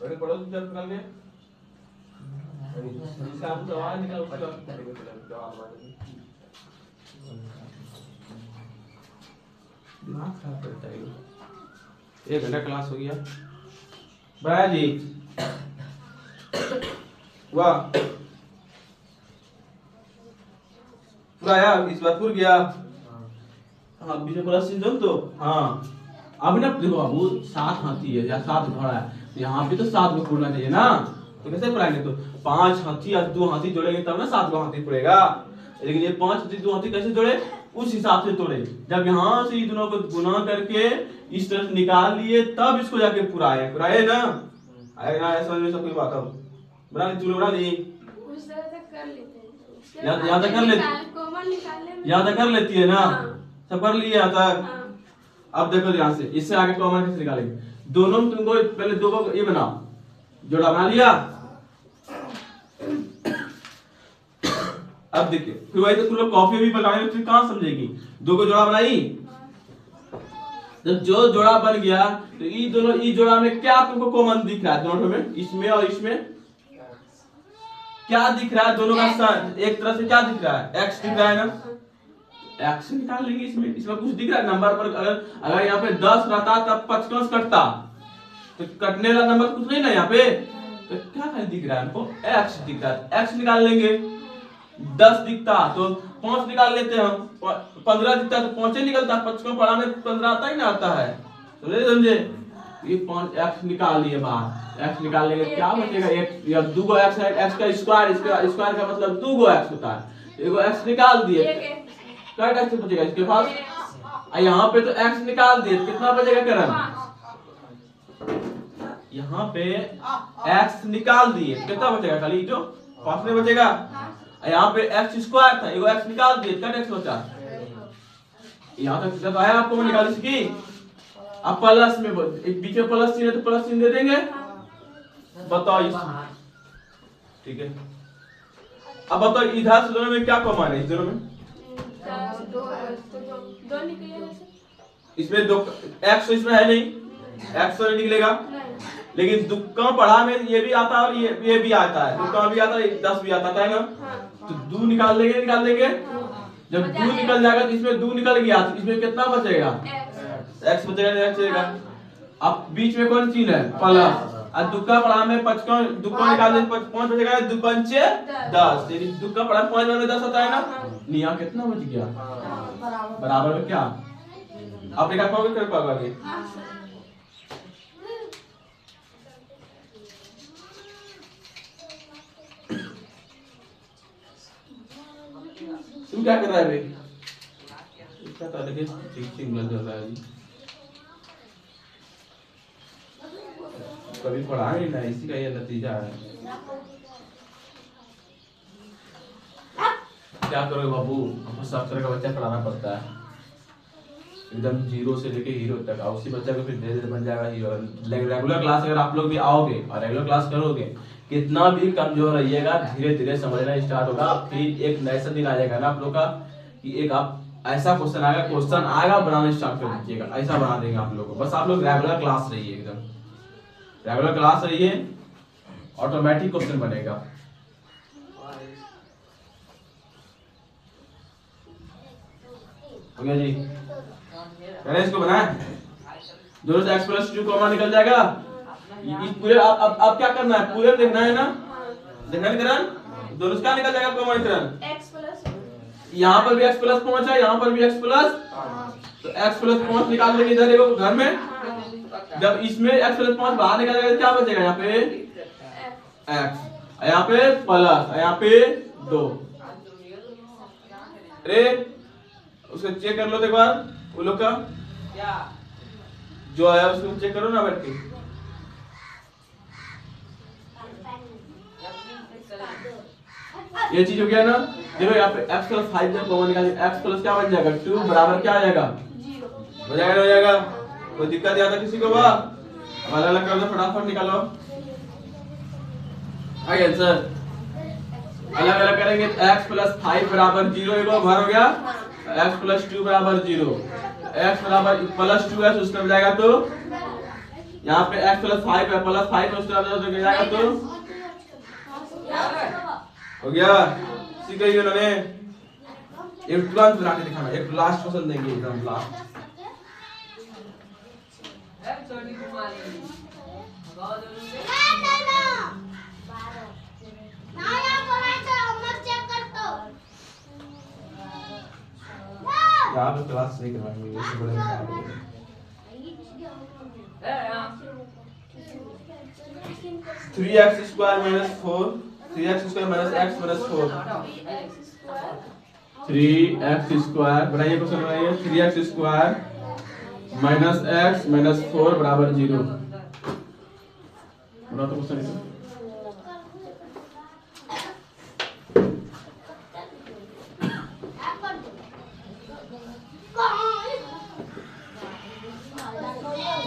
बड़े पढ़ो चुपचाप निकल के। इसका आप सवाल निकाल उसका जवाब मारेंगे। दिमाग खराब करता है। 1 घंटा क्लास हो गया। भैया जी वाह पूरा यार इस बार पूर गया। हाँ बीच में प्लस चिन्ह तो हाँ अब ना देखो बाबू 7 हाथी है या 7 घोड़ा है, तो यहाँ पे तो 7 को पूरना चाहिए ना। तो कैसे पुराएंगे? तो 5 हाथी या 2 हाथी जोड़ेंगे तब ना 7 को हाथी पड़ेगा। लेकिन ये 5 हाथी 2 हाथी कैसे जोड़े? उस हिसाब से तोड़े। जब यहाँ से इन दोनों को गुना करके इस तरफ निकाल लिए तब इसको जाके पुराए ना। आएगा ऐसा में सब कोई बात है बना ली, बना ली उस तरह से कर लेते हैं। याद कर लेती, कॉमन निकालने में याद कर लेती है ना। सब कर लिए यहाँ तक। हाँ। अब देखो यहाँ से इससे आगे कॉमन कैसे निकालेंगे? दोनों में तुमको पहले 2 को ये बनाओ, जोड़ा बना लिया। अब देखिए फिर वही तो तुम लोग कॉफी भी बनाएंगे तो कहाँ समझेगी? 2 को जोड़ा बनाई, जब जो जोड़ा बन गया तो ये दोनों ये जोड़ा में क्या तुमको कॉमन दिख रहा है? दोनों में इसमें और इसमें क्या दिख रहा है? दोनों का सन एक तरह से क्या दिख रहा है? x दिख रहा है ना। x निकाल लेंगे। इसमें कुछ दिख रहा है नंबर पर? अगर यहाँ पे 10 रहता तब 55 कटता, तो कटने वाला नंबर कुछ नहीं ना यहाँ पे। तो क्या खाली दिख रहा है हमको? x दिख रहा है। x निकाल लेंगे। 10 दिखता तो 5 निकाल लेते हैं हम। 15 दिखता तो 5 ही निकलता। 55 पढ़ाने 15 आता ही ना आता है। समझे? ये 5 x निकाल लिए बाहर। x निकाल लेंगे क्या बचेगा? 1 या 2 को x है, x का स्क्वायर, इसका स्क्वायर का मतलब 2 को x होता है। एगो x निकाल दिए, क्या x बचेगा इसके पास? यहाँ पे तो x निकाल दिए, कितना बचेगा करण? यहाँ पे x निकाल दिए, कितना बचेगा? खाली जो 5 नहीं बचेगा। यहाँ पे x स्क्वायर था, एगो x निकाल दिए, कितना x बचा? यहाँ तक जब आया आपको मैं निकाल सकी। अब प्लस में बीच में प्लस चिन्ह है तो प्लस चिन्ह दे देंगे। बताओ इस ठीक है। अब बताओ इधर से दोनों में क्या कॉमन है? इस दोनों में दो निकलेगा। इसमें 2 x इसमें है नहीं, x तो नहीं निकलेगा। लेकिन दुक्का पढ़ा में ये भी आता है और ये भी आता है। दुक्का भी आता है, 10 भी आता है ना। तो 2 निकाल लेंगे। जब 2 निकल जाएगा तो इसमें 2 निकल गया तो इसमें कितना बचेगा? x बचेगा। अब बीच में कौन चीज है? प्लस। और दुक्का पढ़ा में 55 दुक्का निकाल ले 5 बचेगा। 2 पंचे 10, यानी दुक्का पढ़ा 5 में 10 आता है ना। निया कितना बच गया? बराबर में क्या आप निकाल पाओगे? कर पाओगे? तू क्या कर रहा है भाई? क्या कर रहे टीचिंग लग रहा है जी। कभी पढ़ा ही ना, इसी का ये नतीजा है। क्या करोगे बाबू, हमको सब तरह का बच्चा पढ़ाना पड़ता है, एकदम जीरो से लेके हीरो तक। और उसी बच्चा को फिर धीरे धीरे बन जाएगा हीरो। रेगुलर क्लास अगर आप लोग भी आओगे और रेगुलर क्लास करोगे, कितना भी कमजोर रहिएगा, धीरे धीरे समझना स्टार्ट होगा। फिर एक ऐसा दिन आ जाएगा ना आप लोग का कि एक आप ऐसा क्वेश्चन आएगा बनाना स्टार्ट कर दीजिएगा, ऐसा बना देंगे आप लोग को। बस आप लोग रेगुलर क्लास रहिए, एकदम रेगुलर क्लास रहिए, ऑटोमेटिक क्वेश्चन बनेगा। हो गया जी, मैंने इसको बनाया, दोनों से x+2 कॉमन निकल जाएगा। इस पूरे अब क्या करना है, पूरे देखना है ना, देखना है करण, दोनों से क्या निकल जाएगा कॉमन करण, x+। यहाँ पर भी x+5 है, यहाँ पर भी x+, तो x+5 निकाल लेंगे इधर देखो घर में। जब इसमें x+5 बाहर निकाल जाएगा क्या बचेगा, यहाँ पे x, यहाँ पे प्लस, यहाँ पे 2। अरे उसको चेक कर लो एक बार, वो लोग का क्या जो आया उसको चेक करो ना बैठ के। ये चीज हो गया ना, देखो यहाँ पे x+5 जब कॉमन निकालेंगे, x+ क्या बन जाएगा 2 बराबर क्या आ जाएगा 0 हो जाएगा। कोई दिक्कत आता किसी को बा, अलग अलग कर दो फटाफट निकालो। आगे आंसर अलग अलग करेंगे, x+5 बराबर 0 एक बार हो गया, x+2 बराबर 0, x बराबर +2 है, उसमें हो जाएगा तो यहाँ पे x+5 है, +5 है, उसमें हो जाएगा तो हो गया। सीख गई उन्होंने। एक तुरंत बना के दिखाना, एक लास्ट क्वेश्चन देंगे एकदम लास्ट। छोटी कुमारी यहाँ पे क्लास नहीं करवाएंगे, इससे बड़े इंसान हो गए। 3x² - 4, 3x² - x - 4, 3x² बनाइए, क्वेश्चन बनाइए। 3x² - x - 4 बराबर 0। बना तो क्वेश्चन इसे।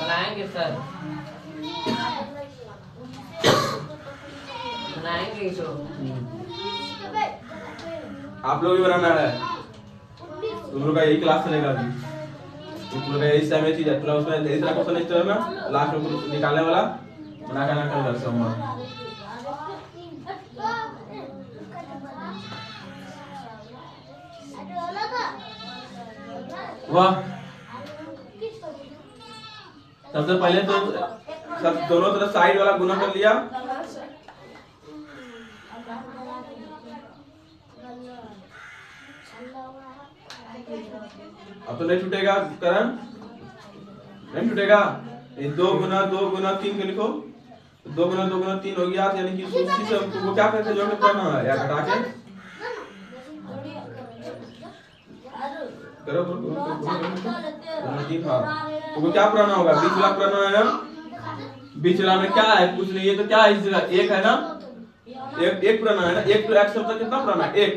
बनाएंगे सर, बनाएंगे इसको। आप लोग भी बनाना है, तुम लोग का यही क्लास चलेगा अभी, तुम लोग का यही सेम चीज है। थोड़ा उसमें इस तरह क्वेश्चन इस तरह ना लास्ट में निकालने वाला बना के ना कर दो होमवर्क। वाह, सबसे पहले तो सब दोनों तरफ साइड वाला गुना कर लिया। अब तो नहीं छूटेगा करण, नहीं छूटेगा। ये 2 गुना 3 के लिखो, 2 गुना 3 हो गया, यानी कि उसी से तुमको क्या करके जोड़ के पढ़ना है या घटा के करो। तुमको क्या पुराना होगा, बीच वाला पुराना है ना, बीच वाला में क्या है, कुछ नहीं, ये तो क्या है इस जगह 1 है ना, एक पुराना है ना, 1 तो x शब्द कितना पुराना है 1,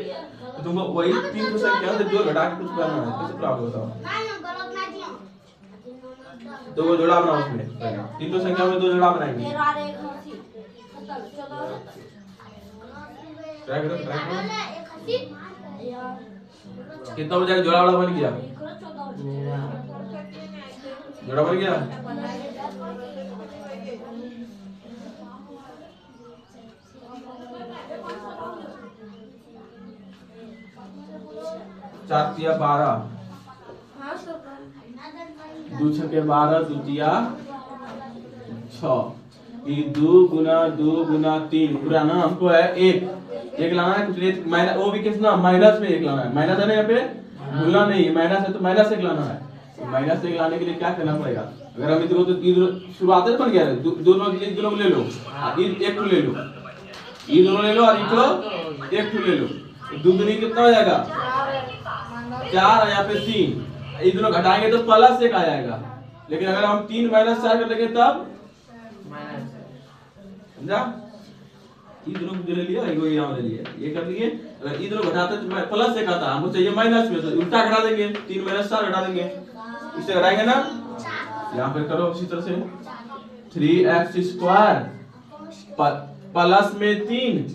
तो तुमको वही 3 संख्या से जोड़ घटा के कुछ पुराना है, कैसे पुराना होता है। तो वो जोड़ा बनाओ, उसमें 3 संख्या में 2 जोड़ा बनाएंगे। ट्राई करो कितना हो जाएगा, जोड़ा बन गया, जोड़ा बन गया। चार तिया 12, 2 छके 12, 2 तिया 6, ये 2 गुना 3 पुराना हमको है 1 लाना है, कुछ माइनस, वो भी कितना माइनस में 1 लाना है, माइनस है ना यहाँ पे, भूलना नहीं, माइनस है तो माइनस 1 लाना है। तो माइनस 1 लाने के लिए क्या करना पड़ेगा, अगर हम इधर तो शुरुआत बन गया है, दोनों ले लो, 1 ले लो, ये दोनों ले लो और 1 ले लो, 2 दूनी कितना हो जाएगा 4, यहाँ पे 3, ये दोनों घटाएंगे तो +1 आ जाएगा। लेकिन अगर हम 3 - 4 कर देंगे तब समझा? ई दोनों को ले लिया, एगो यहाँ ले लिया, ये कर लिए। अगर ई दोनों घटाते तो मैं प्लस से घटा, हमको चाहिए माइनस में, तो उल्टा घटा देंगे, 3 - 4 घटा देंगे, इससे घटाएंगे ना। यहाँ पे करो उसी तरह से 3x² प्लस में 3x,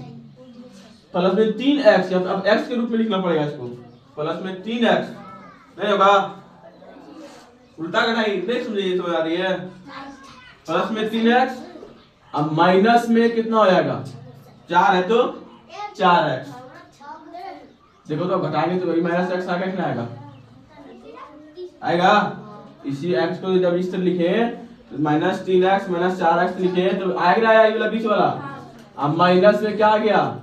अब x के रूप में लिखना पड़ेगा इसको, प्लस में 3x नहीं होगा, उल्टा घटाई नहीं, समझे? ये तो आ रही है प्लस में 3x, अब माइनस में कितना हो जाएगा, 4 है तो 4x, देखो तो घटाएंगे तो वही माइनस x आएगा कि नहीं आएगा, आएगा। इसी x को जब इस तरह लिखे माइनस 3x माइनस 4x लिखे तो आएगा, आया ये वाला बीच वाला। अब माइनस में क्या आ गया,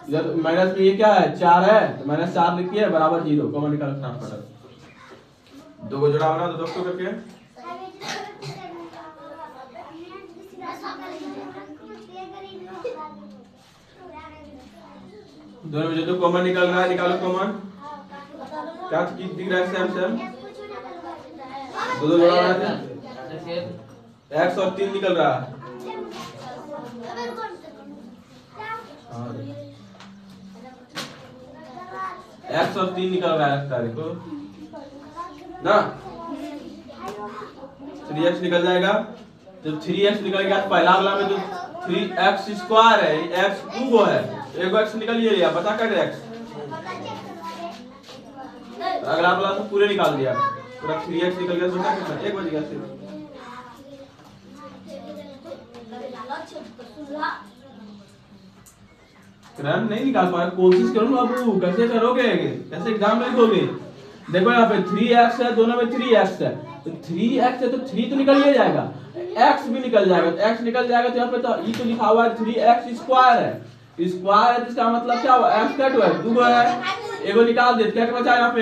इधर माइनस में ये क्या है, 4 है, तो माइनस 4 लिखिए बराबर 0, कॉमन निकाल फटाफट, दो को जोड़ा बना दो दोस्तों करके, दोनों में जो तो कॉमन निकल रहा है निकालो कॉमन, क्या दिख रहा है सेम सेम, दो जोड़ा बना दे, x और 3 निकल रहा है, x और 3 निकल रहा है, देखो ना, 3x निकल जाएगा, जब 3x निकल गया तो पहला वाला में तो 3x² है, x 2 गो है, एक x निकल लिया, बचा कर x, अगला वाला तो पूरे निकाल दिया, पूरा 3x निकल गया, बचा कितना, 1 बच गया सिर्फ। क्रम नहीं निकाल पा रहे, कोशिश करो ना बाबू, कैसे करोगे, कैसे एग्जाम में लिखोगे? देखो यहाँ पे 3x है, दोनों में 3x है, तो 3x है तो 3 तो निकल ही जाएगा, x भी निकल जाएगा, तो x निकल जाएगा तो यहाँ पे तो ये तो लिखा हुआ है 3x² है, स्क्वायर है, इसका मतलब क्या हुआ, x कट हुआ है, 2 है, एगो निकाल दे, क्या बचा यहाँ पे,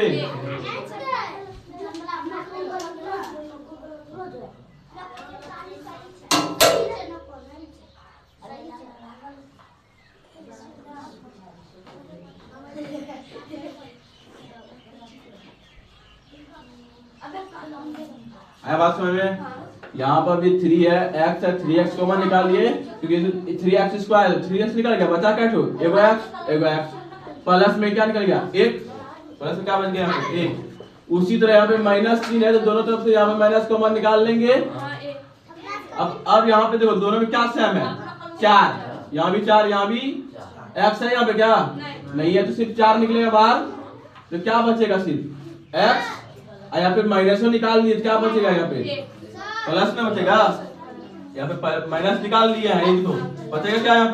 आया बात समझ में? यहाँ पर भी 3 है, x है, 3x कॉमन निकाल लिए, क्योंकि 3x², 3x निकल गया, बचा क्या ठो, एगो x, प्लस में क्या निकल गया, 1, प्लस में क्या बच गया यहाँ पे 1। उसी तरह यहाँ पे -3 है, तो दोनों तरफ से यहाँ पे माइनस कॉमन निकाल लेंगे। अब यहाँ पे देखो दोनों में क्या सेम है, 4, यहाँ भी 4, यहाँ भी x है, यहाँ पे क्या नहीं है, तो सिर्फ 4 निकलेगा बाहर, तो क्या बचेगा, सिर्फ x, यहाँ पे माइनस में निकाल लिए, क्या बचेगा, यहाँ पे प्लस में बचेगा, यहाँ पे माइनस निकाल लिया है, इनको बचेगा क्या, यहाँ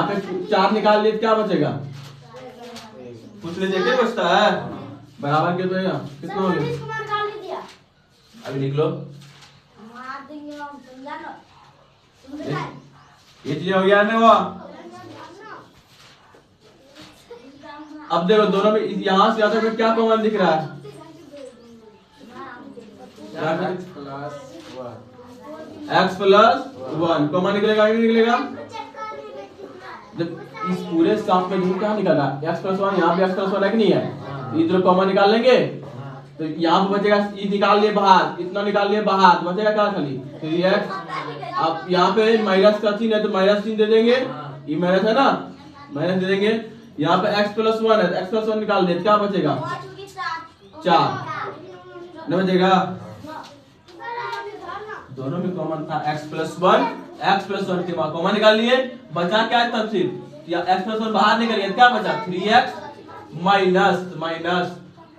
पे 4 निकाल लिए, क्या बचेगा, कुछ नहीं, देखिए बचता है बराबर के, तो यहाँ कितना हो गया, अभी लिख लो, ये चीज हो गया ना वो। अब देखो दोनों में यहाँ से आता है, क्या कॉमन दिख रहा है, x+1 कॉमन निकलेगा, नहीं निकलेगा, जब इस पूरे साफ में क्या निकला, x+1, यहाँ पे x+1 है कि नहीं है, इधर कॉमन निकाल लेंगे, तो यहाँ पे बचेगा, ये निकाल लिए बाहर, इतना निकाल लिए बाहर, बचेगा क्या खाली 3x। अब यहाँ पे माइनस का चिन्ह है तो -3 दे देंगे, ये माइनस है ना, माइनस दे देंगे, यहाँ पे x+1 है, x+1 निकाल दे, क्या बचेगा 4, नहीं बचेगा, दोनों में कॉमन था x+1 के बाद कॉमन निकाल लिए, बचा क्या है तब सिर्फ, या x+1 बाहर निकल गया, क्या बचा 3x माइनस,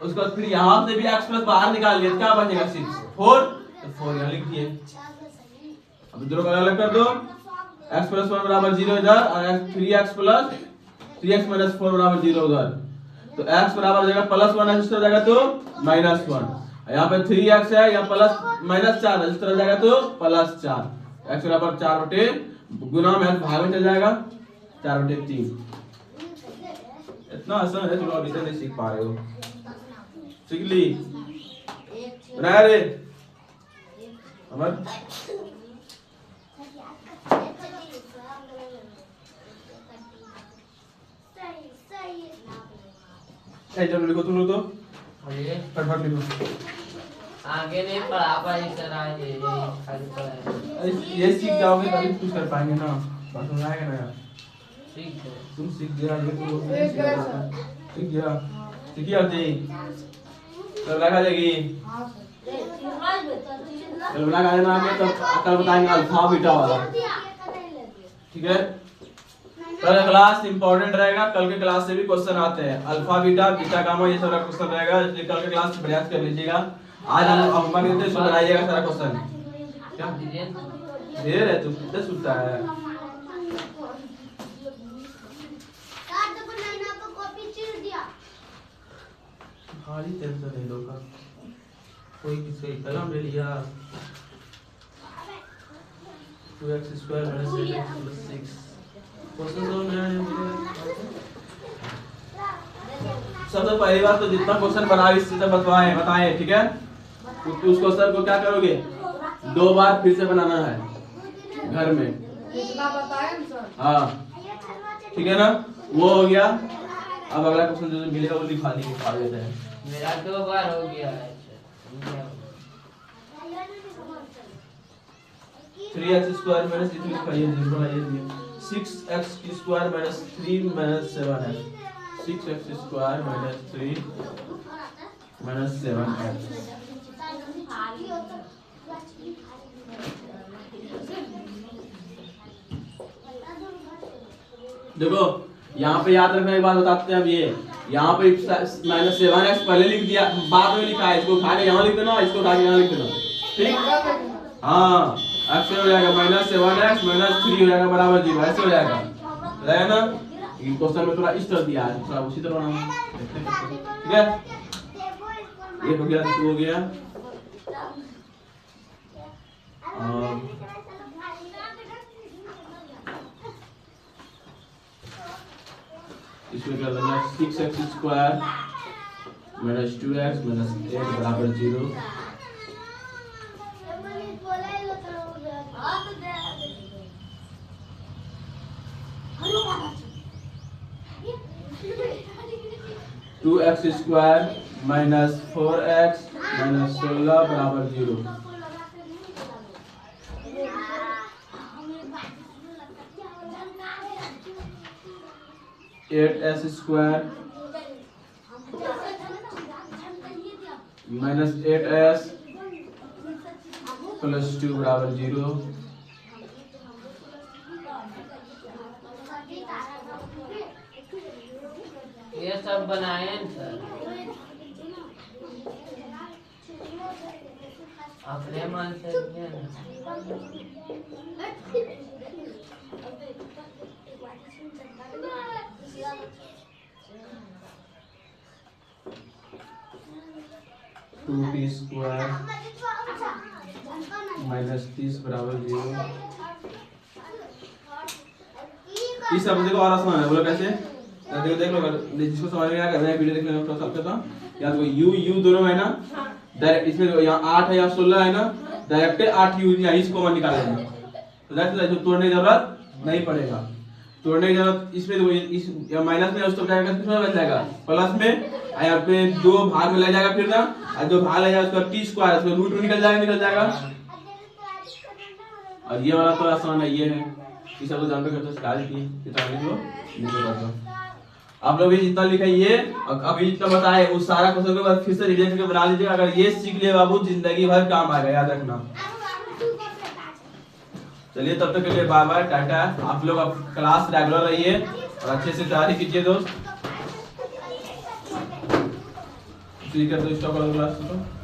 उसके बाद फिर यहाँ से भी x+ बाहर निकाल लिया, क्या बचेगा सिर्फ 4, तो 4 यहाँ लिख दिए। अब दोनों को अलग कर दो, x+1 बराबर 0 इधर, और 3x - 4 बराबर 0 उधर, तो x बराबर हो जाएगा +1, इस तरह जाएगा तो -1, यहाँ पे 3x है, यहाँ -4 है, इस तरह जाएगा तो +4, x बराबर 4 गुना में भाग में चल जाएगा 4/3। इतना आसान है, तुम अभी तक नहीं सीख पा रहे हो, सीख ली बना रे अमर, लिखो तुम लोग तो फटाफट लिखो। आगे नहीं पढ़ा पाई सर आज ये खाली पढ़ा अरे ये सीख जाओगे तभी कुछ कर पाएंगे ना, बात समझ आएगा ना यार। ठीक है। तुम सीख गया ये तो सीख गया सर। सीख गया, सीखी आती कल लगा जाएगी। हाँ सर। कल बना का देना हमें, तब कल बताएंगे अल्फा बीटा वाला, ठीक है। कल का क्लास इंपॉर्टेंट रहेगा, कल के क्लास से भी क्वेश्चन आते हैं, अल्फा बीटा बीटा गामा ये सारा क्वेश्चन रहेगा, इसलिए कल के क्लास प्रयास कर लीजिएगा। आज हम होमवर्क देते हैं, इसको बनाइएगा सारा क्वेश्चन। क्या देर है, तू कितने सुनता है? खाली टेंशन नहीं लो का, कोई किसी कलम ले लिया। 2x² - 8x + 6 क्वेश्चन तो सबसे पहली बात तो जितना क्वेश्चन बना इससे तो बताएं, ठीक है। तो उस क्वेश्चन को क्या करोगे, 2 बार फिर से बनाना है घर में। कितना बताएं सर? हाँ ठीक है ना, वो हो गया। अब अगला क्वेश्चन जो मिलेगा वो लिखा देते हैं। मेरा 2 बार हो गया है। 3x² - 3 लिखाइए, 0 बनाइए दिए। 6x² - 3 - 7x, 6x² - 3 - 7x। देखो यहाँ पे याद रखना, एक बात बताते हैं। अब ये यहाँ पे -7x पहले लिख दिया, बाद में लिखा है, इसको उठा के यहाँ लिख देना, इसको उठा के यहाँ लिख देना, ठीक। हाँ x हो जाएगा -7x - 3 हो जाएगा बराबर 0, ऐसे हो जाएगा ना। ये क्वेश्चन में थोड़ा इस तरह दिया है, थोड़ा उसी तरह बनाना, ठीक है। ये हो गया, 2 हो गया। इसमें कर लेना 6x² - 2x - 8 बराबर 0। टू x² - 4x - 16 बराबर 0। 8s² - 8s + 2 बराबर 0। ये सब बनाए हैं सर, अपने मन से किए ना। 2t² - 30 बराबर 0। इस सब देखो और आसान है, बोलो कैसे। देखो देख लो, जिसको समझ में आ गया वीडियो देख लेना थोड़ा सा। तो या तो u दोनों है ना, डायरेक्ट इसमें यहाँ 8 है या 16 है ना, डायरेक्ट 8 u या इसको कॉमन निकाल लेना, तो दैट जो तोड़ने की जरूरत नहीं पड़ेगा। तोड़ने की जरूरत इसमें तो इस माइनस में उस तो क्या किसमें बन जाएगा, प्लस में। यहाँ पे 2 भाग में लग जाएगा फिर ना, और 2 भाग लग जाएगा उसका t² उसका रूट निकल जाएगा। और ये वाला तो आसान है, ये है इस सब को जानते करते सिखा दी कितना लिख लो, नीचे कर दो। आप लोग भी जितना लिखा ये और अभी जितना बताए उस सारा क्वेश्चन के बाद फिर से रिवीजन करके बना लीजिएगा। अगर ये सीख लिए बाबू जिंदगी भर काम आएगा, याद रखना। चलिए तब तक के लिए बाय बाय, टाटा। आप लोग अब क्लास रेगुलर रहिए और अच्छे से तैयारी कीजिए दोस्त। ठीक है, तो स्टॉप करो क्लास को।